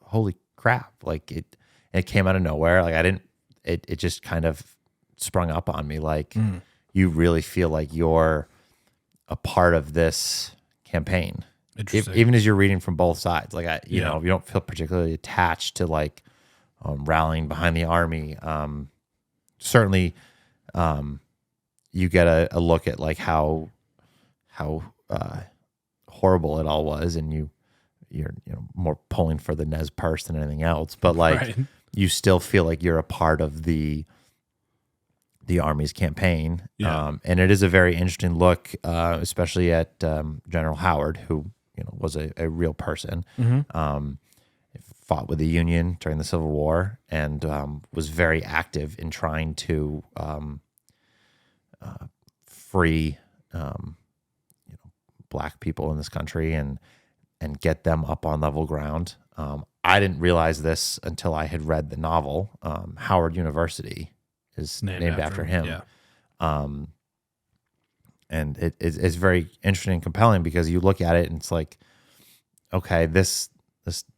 holy crap, like it came out of nowhere. Like it just kind of sprung up on me, like you really feel like you're a part of this campaign, even as you're reading from both sides. Like you don't feel particularly attached to like rallying behind the army. Certainly, you get a look at like how horrible it all was, and you're more pulling for the Nez Perce than anything else. But like you still feel like you're a part of the the Army's campaign. Yeah. And it is a very interesting look, especially at General Howard, who was a real person. Fought with the Union during the Civil War and was very active in trying to free black people in this country and get them up on level ground. I didn't realize this until I had read the novel. Howard University is named after him. Yeah. And it's very interesting and compelling because you look at it and it's like, okay, this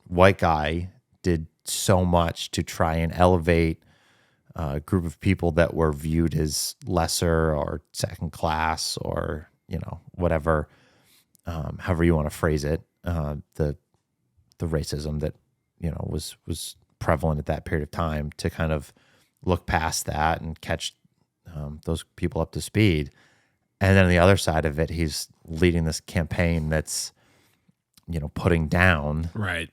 white guy did so much to try and elevate a group of people that were viewed as lesser or second class or, whatever, however you want to phrase it, the racism that, was prevalent at that period of time, to kind of look past that and catch those people up to speed. And then on the other side of it, he's leading this campaign that's, putting down, right,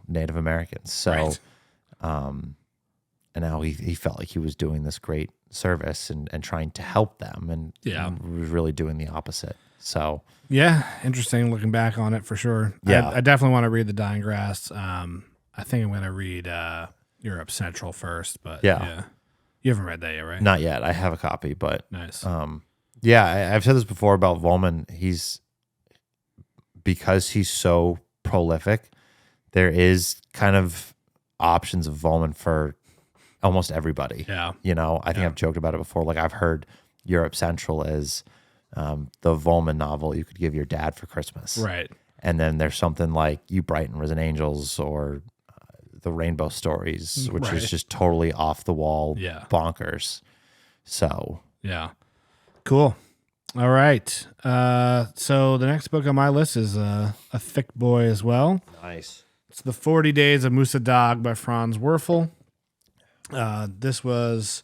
Native Americans. So, right. And now he felt like he was doing this great service and trying to help them, and was really doing the opposite. So, yeah, interesting looking back on it for sure. Yeah. I definitely want to read The Dying Grass. I think I'm going to read Europe Central first, but yeah. You haven't read that yet, right? Not yet. I have a copy, but nice. I've said this before about Volman. Because he's so prolific, there is kind of options of Volman for almost everybody. Yeah. I think I've joked about it before. Like, I've heard Europe Central as the Volman novel you could give your dad for Christmas. Right. And then there's something like You Brighten Risen Angels or The Rainbow Stories, which is just totally off the wall, bonkers. So, yeah. Cool. All right. So the next book on my list is a thick boy as well. Nice. It's The 40 Days of Musa Dog by Franz Werfel. This was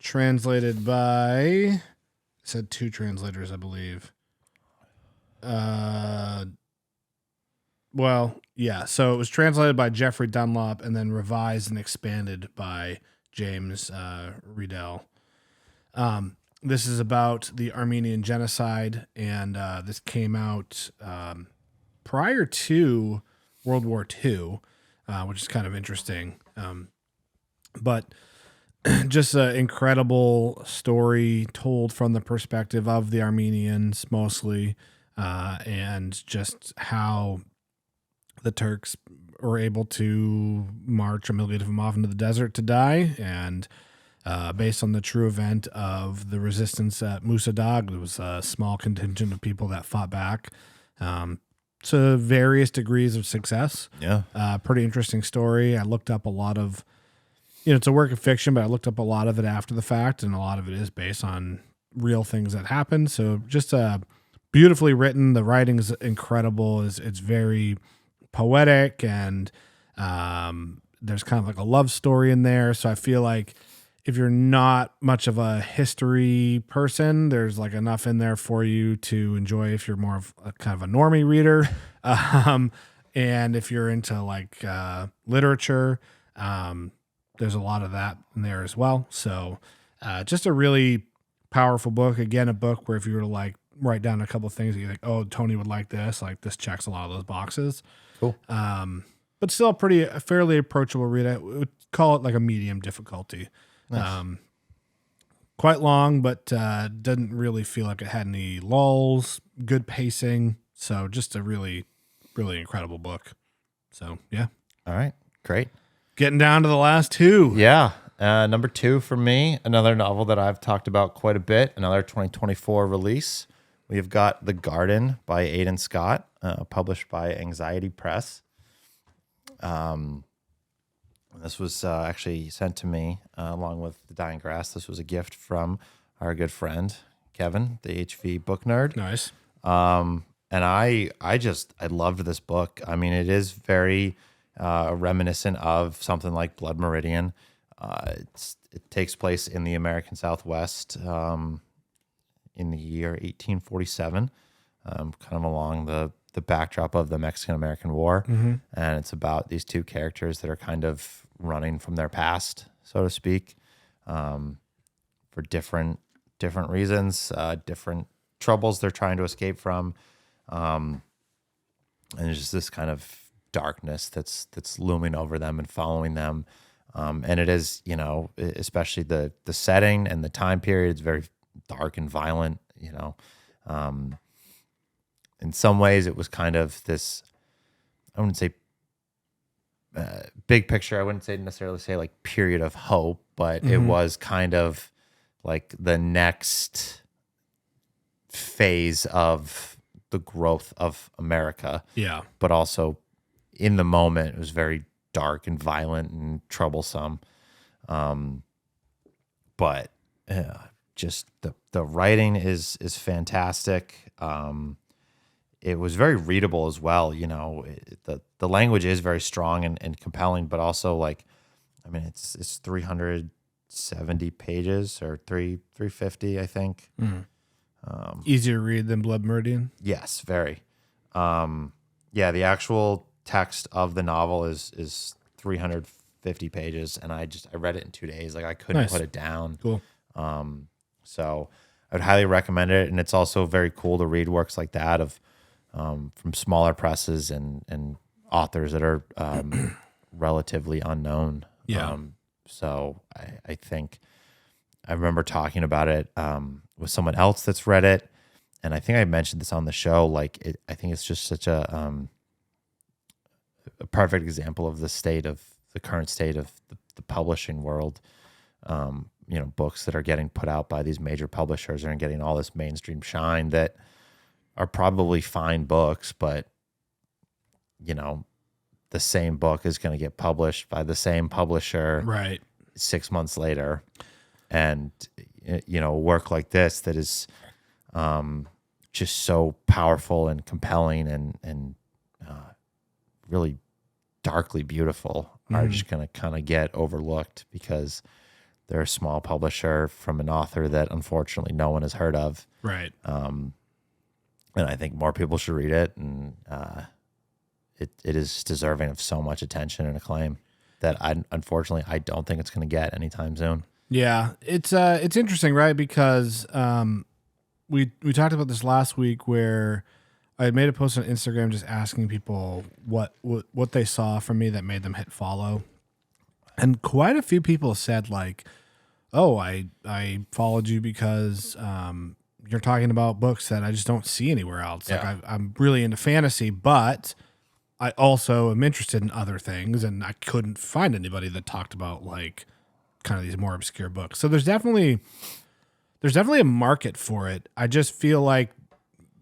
translated by, it said 2 translators, I believe. So it was translated by Jeffrey Dunlop and then revised and expanded by James Riedel. This is about the Armenian genocide, and this came out prior to World War II, which is kind of interesting. But just an incredible story told from the perspective of the Armenians mostly, and just how the Turks were able to march 1 million of them off into the desert to die, and based on the true event of the resistance at Musa Dagh, there was a small contingent of people that fought back to various degrees of success. Yeah. Pretty interesting story. I looked up a lot of, it's a work of fiction, but I looked up a lot of it after the fact, and a lot of it is based on real things that happened. So just beautifully written. The writing is incredible. It's very poetic, and there's kind of like a love story in there. So I feel like if you're not much of a history person, there's like enough in there for you to enjoy if you're more of a kind of a normie reader. And if you're into like literature, there's a lot of that in there as well. So just a really powerful book. Again, a book where if you were to like write down a couple of things that you think, oh, Tony would like this checks a lot of those boxes. Cool. But still a fairly approachable read. I would call it like a medium difficulty. Nice. Quite long, but didn't really feel like it had any lulls, good pacing. So just a really, really incredible book. So, yeah. All right. Great. Getting down to the last 2. Yeah. Number 2 for me, another novel that I've talked about quite a bit, another 2024 release. We have got The Garden by Aidan Scott, published by Anxiety Press. This was actually sent to me along with The Dying Grass. This was a gift from our good friend, Kevin, the HV book nerd. Nice. And I loved this book. I mean, it is very reminiscent of something like Blood Meridian. It takes place in the American Southwest in the year 1847, kind of along the backdrop of the Mexican-American War. Mm-hmm. And it's about these 2 characters that are kind of running from their past, so to speak. for different reasons, different troubles they're trying to escape from, and there's just this kind of darkness that's looming over them and following them, and it is, you know, especially the setting and the time period. It's very dark and violent, you know. In some ways, it was kind of this, I wouldn't say big picture. I wouldn't necessarily say like period of hope, but it was kind of like the next phase of the growth of America. Yeah. But also in the moment, it was very dark and violent and troublesome. But just the writing is fantastic. It was very readable as well. You know, the language is very strong and compelling, but also like, I mean, it's 370 pages or 350, I think. Easier to read than Blood Meridian? Yes, very. Yeah, the actual text of the novel is 350 pages, and I read it in 2 days. Like, I couldn't put it down. Cool. So I would highly recommend it, and it's also very cool to read works like that of from smaller presses and authors that are relatively unknown. Yeah. So I think I remember talking about it with someone else that's read it, and I think I mentioned this on the show. Like, I think it's just such a perfect example of the current state of the publishing world. You know, books that are getting put out by these major publishers and getting all this mainstream shine that are probably fine books, but, you know, the same book is going to get published by the same publisher 6 months later. And, you know, a work like this that is just so powerful and compelling and really darkly beautiful are just going to kind of get overlooked because they're a small publisher from an author that unfortunately no one has heard of. Right. And I think more people should read it, and it is deserving of so much attention and acclaim that unfortunately I don't think it's going to get anytime soon. Yeah, it's interesting, right? Because we talked about this last week where I had made a post on Instagram just asking people what they saw from me that made them hit follow, and quite a few people said like, "Oh, I followed you because you're talking about books that I just don't see anywhere else. Yeah. Like I'm really into fantasy, but I also am interested in other things, and I couldn't find anybody that talked about like kind of these more obscure books. So there's definitely a market for it. I just feel like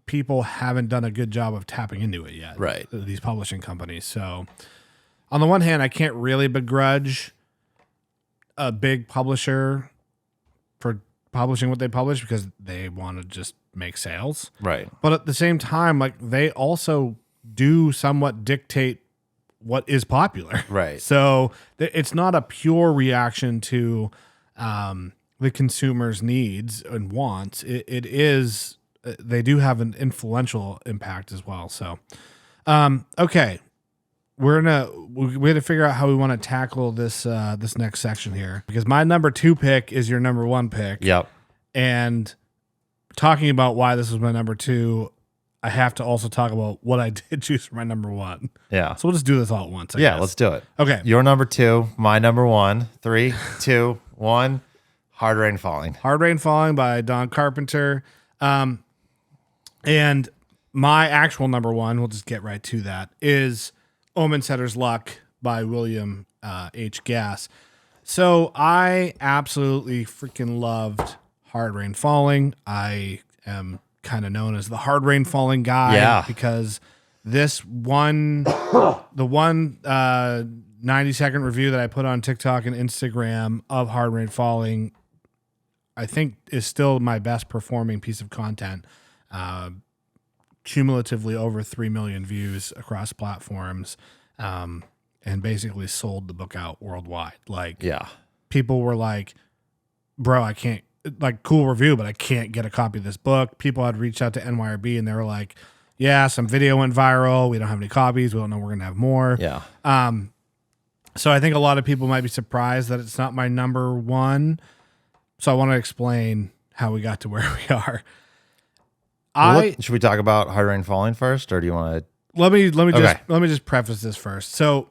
people haven't done a good job of tapping into it yet. Right. These publishing companies. So on the one hand, I can't really begrudge a big publisher for publishing what they publish because they want to just make sales. Right. But at the same time, like they also do somewhat dictate what is popular. Right. So it's not a pure reaction to the consumer's needs and wants. It is, they do have an influential impact as well. So, okay. We had to figure out how we want to tackle this next section here, because my number 2 pick is your number 1 pick. Yep. And talking about why this was my number 2, I have to also talk about what I did choose for my number 1. Yeah. So we'll just do this all at once. I guess. guess. Let's do it. Okay. Your number 2, my number 1. 3, 2, 1. Hard Rain Falling. Hard Rain Falling by Don Carpenter. And my actual number 1, we'll just get right to that, is Omen Setter's Luck by William H. Gass. So I absolutely freaking loved Hard Rain Falling. I am kind of known as the Hard Rain Falling guy because this one, the 90-second review that I put on TikTok and Instagram of Hard Rain Falling, I think is still my best performing piece of content. Cumulatively over 3 million views across platforms, and basically sold the book out worldwide. Like, people were like, bro, I can't, like, cool review, but I can't get a copy of this book. People had reached out to NYRB and they were like, yeah, some video went viral. We don't have any copies. We don't know we're going to have more. Yeah. So I think a lot of people might be surprised that it's not my number 1. So I want to explain how we got to where we are. Should we talk about Hard Rain Falling first, or do you want to? Let me just preface this first. So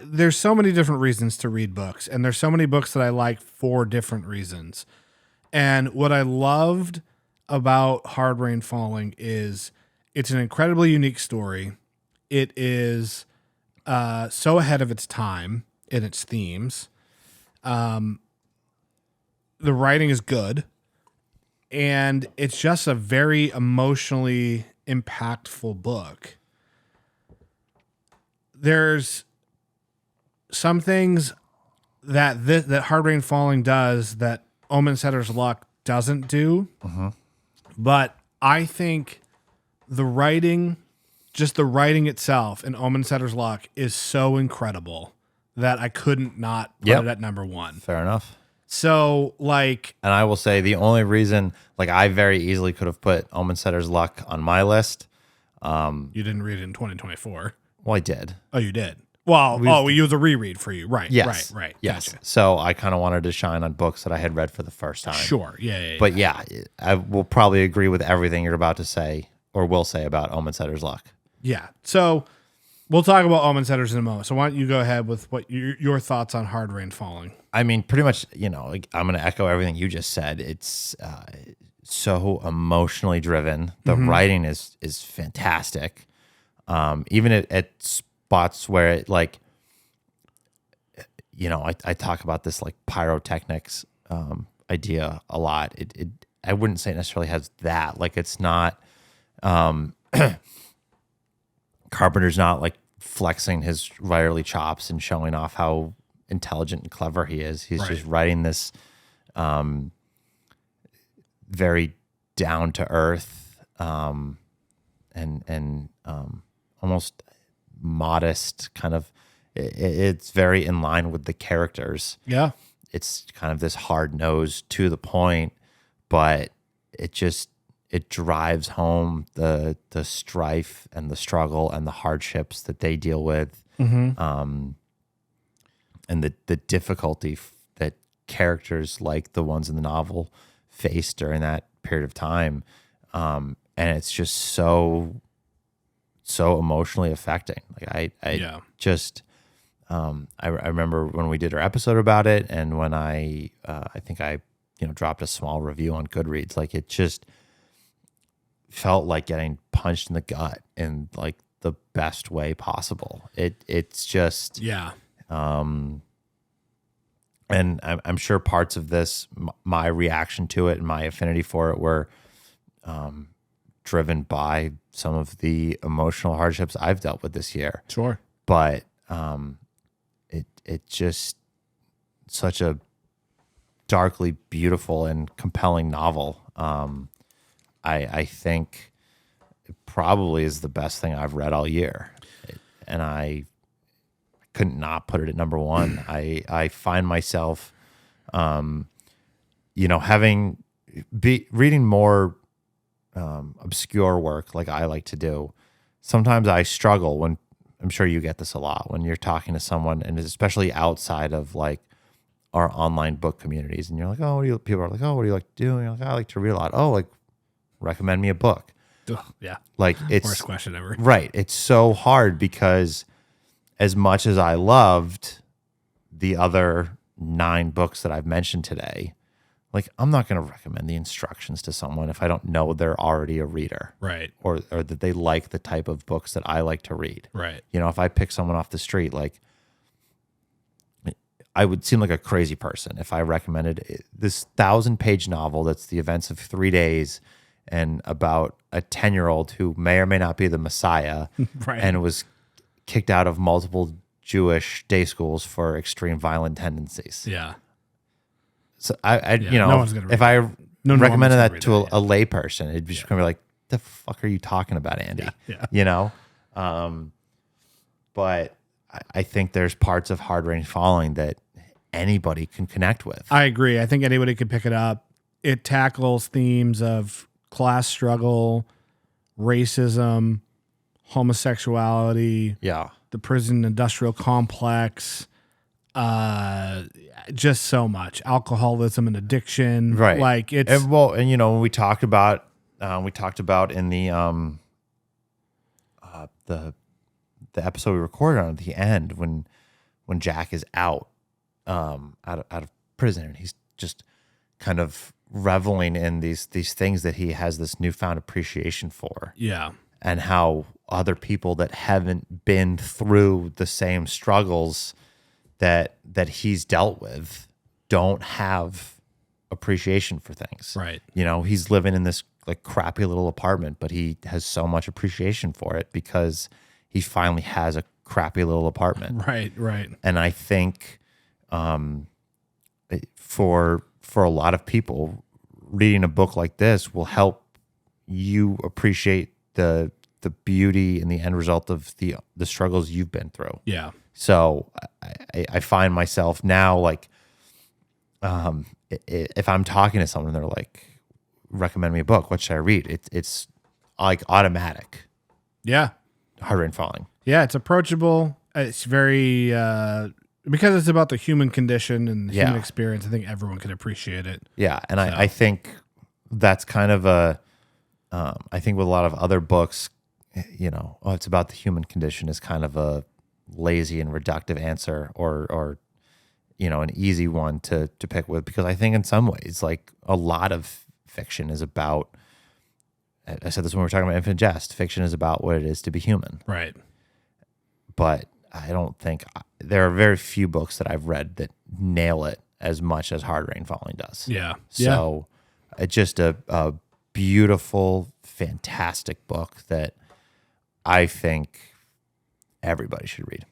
there's so many different reasons to read books, and there's so many books that I like for different reasons. And what I loved about Hard Rain Falling is it's an incredibly unique story. It is so ahead of its time in its themes. The writing is good, and it's just a very emotionally impactful book. There's some things that Hard Rain Falling does that Omen Setter's Luck doesn't do, but I think the writing itself in Omen Setter's Luck is so incredible that I couldn't not put it at number one. Fair enough. So, like... And I will say the only reason, like, I very easily could have put Omen Setter's Luck on my list. You didn't read it in 2024. Well, I did. Oh, you did? Well, it was a reread for you. Right, yes. right. Yes. Gotcha. So I kind of wanted to shine on books that I had read for the first time. Sure, yeah. But yeah, I will probably agree with everything you're about to say, or will say about Omen Setter's Luck. Yeah. So we'll talk about Omen Setters in a moment. So why don't you go ahead with what your thoughts on Hard Rain Falling? I mean, pretty much, like, I'm going to echo everything you just said. It's so emotionally driven. The writing is fantastic. Even at spots where it, like, I talk about this, like, pyrotechnics idea a lot. I wouldn't say it necessarily has that. Like, it's not... Carpenter's not, like, flexing his writerly chops and showing off how intelligent and clever he is. He's just writing this very down to earth and almost modest kind of. It's very in line with the characters. Yeah, it's kind of this hard nosed to the point, but it drives home the strife and the struggle and the hardships that they deal with, and the difficulty that characters like the ones in the novel face during that period of time, and it's just so emotionally affecting. Like I remember when we did our episode about it, and when I think I dropped a small review on Goodreads, like, it just felt like getting punched in the gut in, like, the best way possible. It's just and I'm sure parts of this, my reaction to it and my affinity for it, were driven by some of the emotional hardships I've dealt with this year. Sure, but it just such a darkly beautiful and compelling novel. I think it probably is the best thing I've read all year, and I couldn't not put it at number one. I find myself, reading more obscure work like I like to do. Sometimes I struggle when, I'm sure you get this a lot, when you're talking to someone, and especially outside of, like, our online book communities, and you're like, people are like, oh, what do you like to do? And you're like, I like to read a lot. Oh, like, recommend me a book. Yeah. Like, it's worst question ever. Right. It's so hard because as much as I loved the other 9 books that I've mentioned today, like, I'm not going to recommend the instructions to someone if I don't know they're already a reader. Right. Or that they like the type of books that I like to read. Right. If I pick someone off the street, like, I would seem like a crazy person if I recommended this 1,000-page novel that's the events of 3 days and about a 10-year-old who may or may not be the Messiah and was kicked out of multiple Jewish day schools for extreme violent tendencies. Yeah. So no one's gonna read if I recommended that to that, a lay person, it'd be just going to be like, the fuck are you talking about, Andy? Yeah. But I think there's parts of Hard Rain Falling that anybody can connect with. I agree. I think anybody could pick it up. It tackles themes of class struggle, racism, homosexuality, the prison industrial complex. just so much alcoholism and addiction. Right. Like it's and you know, we talked about in the episode we recorded on at the end when Jack is out of prison, and he's just kind of reveling in these things that he has this newfound appreciation for. Yeah. And how other people that haven't been through the same struggles that he's dealt with don't have appreciation for things. Right. You know, he's living in this like crappy little apartment, but he has so much appreciation for it because he finally has a crappy little apartment. Right. And I think for a lot of people, reading a book like this will help you appreciate the beauty and the end result of the struggles you've been through. Yeah. So I find myself now like, if I'm talking to someone, they're like, recommend me a book. What should I read? It's like automatic. Yeah. Hard Rain Falling. Yeah. It's approachable. It's very, because it's about the human condition and the human experience. I think everyone can appreciate it. Yeah. And I think that's kind of I think with a lot of other books, you know, it's about the human condition is kind of a lazy and reductive answer or you know, an easy one to pick with, because I think in some ways, like a lot of fiction is about, I said this when we were talking about Infinite Jest, fiction is about what it is to be human. Right. But I don't think, there are very few books that I've read that nail it as much as Hard Rain Falling does. Yeah. So it's just a beautiful, fantastic book that I think everybody should read.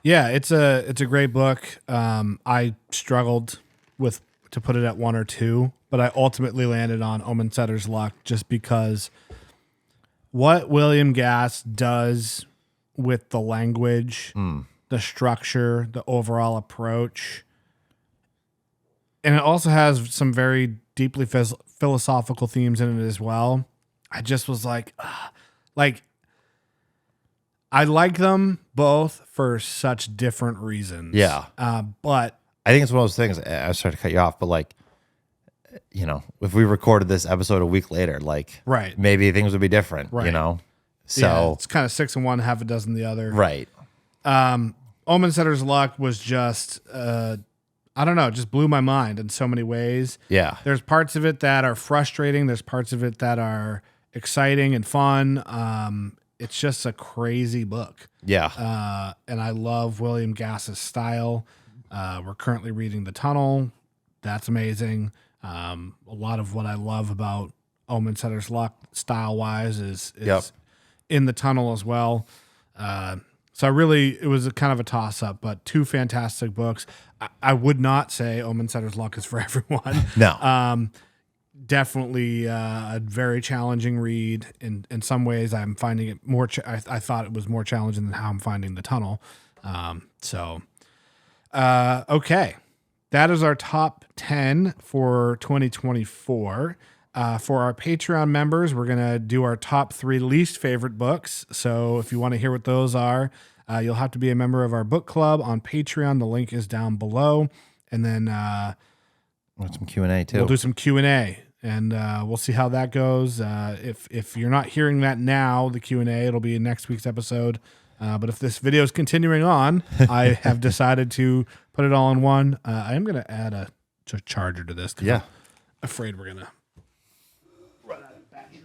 Yeah, it's a great book. I struggled to put it at 1 or 2, but I ultimately landed on Omen Setter's Luck just because what William Gass does with the language, the structure, the overall approach, and it also has some very deeply philosophical themes in it as well. I just was like, I like them both for such different reasons. Yeah. But I think it's one of those things, I was sorry to cut you off, but like, you know, if we recorded this episode a week later, like, right, maybe things would be different, right, you know? So yeah, it's kind of 6 in one, half a dozen the other. Right. Omen Setter's Luck was just, I don't know, just blew my mind in so many ways. Yeah. There's parts of it that are frustrating. There's parts of it that are exciting and fun. It's just a crazy book. Yeah. And I love William Gass's style. We're currently reading The Tunnel. That's amazing. A lot of what I love about Omen Setter's Luck style-wise is in The Tunnel as well. So it was a kind of a toss-up, but 2 fantastic books. I would not say Omen Setter's Luck is for everyone. No. Definitely a very challenging read. In some ways, I'm finding it more. I thought it was more challenging than how I'm finding The Tunnel. Okay, that is our top 10 for 2024. For our Patreon members, we're gonna do our top 3 least favorite books. So if you want to hear what those are, you'll have to be a member of our book club on Patreon. The link is down below, and then we'll do some Q&A too. We'll do some Q&A. And we'll see how that goes. If you're not hearing that now, the Q&A, it'll be in next week's episode. But if this video is continuing on, I have decided to put it all in one. I am going to add a charger to this. Yeah. I'm afraid we're going to run out of battery.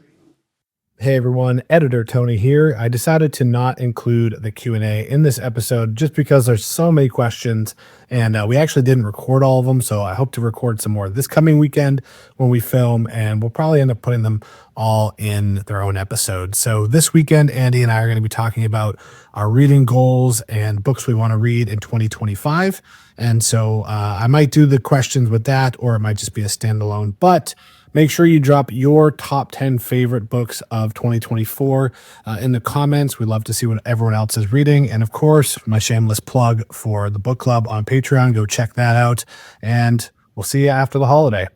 Hey everyone, Editor Tony here. I decided to not include the Q&A in this episode just because there's so many questions, and we actually didn't record all of them, so I hope to record some more this coming weekend when we film, and we'll probably end up putting them all in their own episode. So this weekend, Andy and I are going to be talking about our reading goals and books we want to read in 2025, and so I might do the questions with that, or it might just be a standalone, but make sure you drop your top 10 favorite books of 2024 in the comments. We'd love to see what everyone else is reading. And of course, my shameless plug for the book club on Patreon. Go check that out. And we'll see you after the holiday.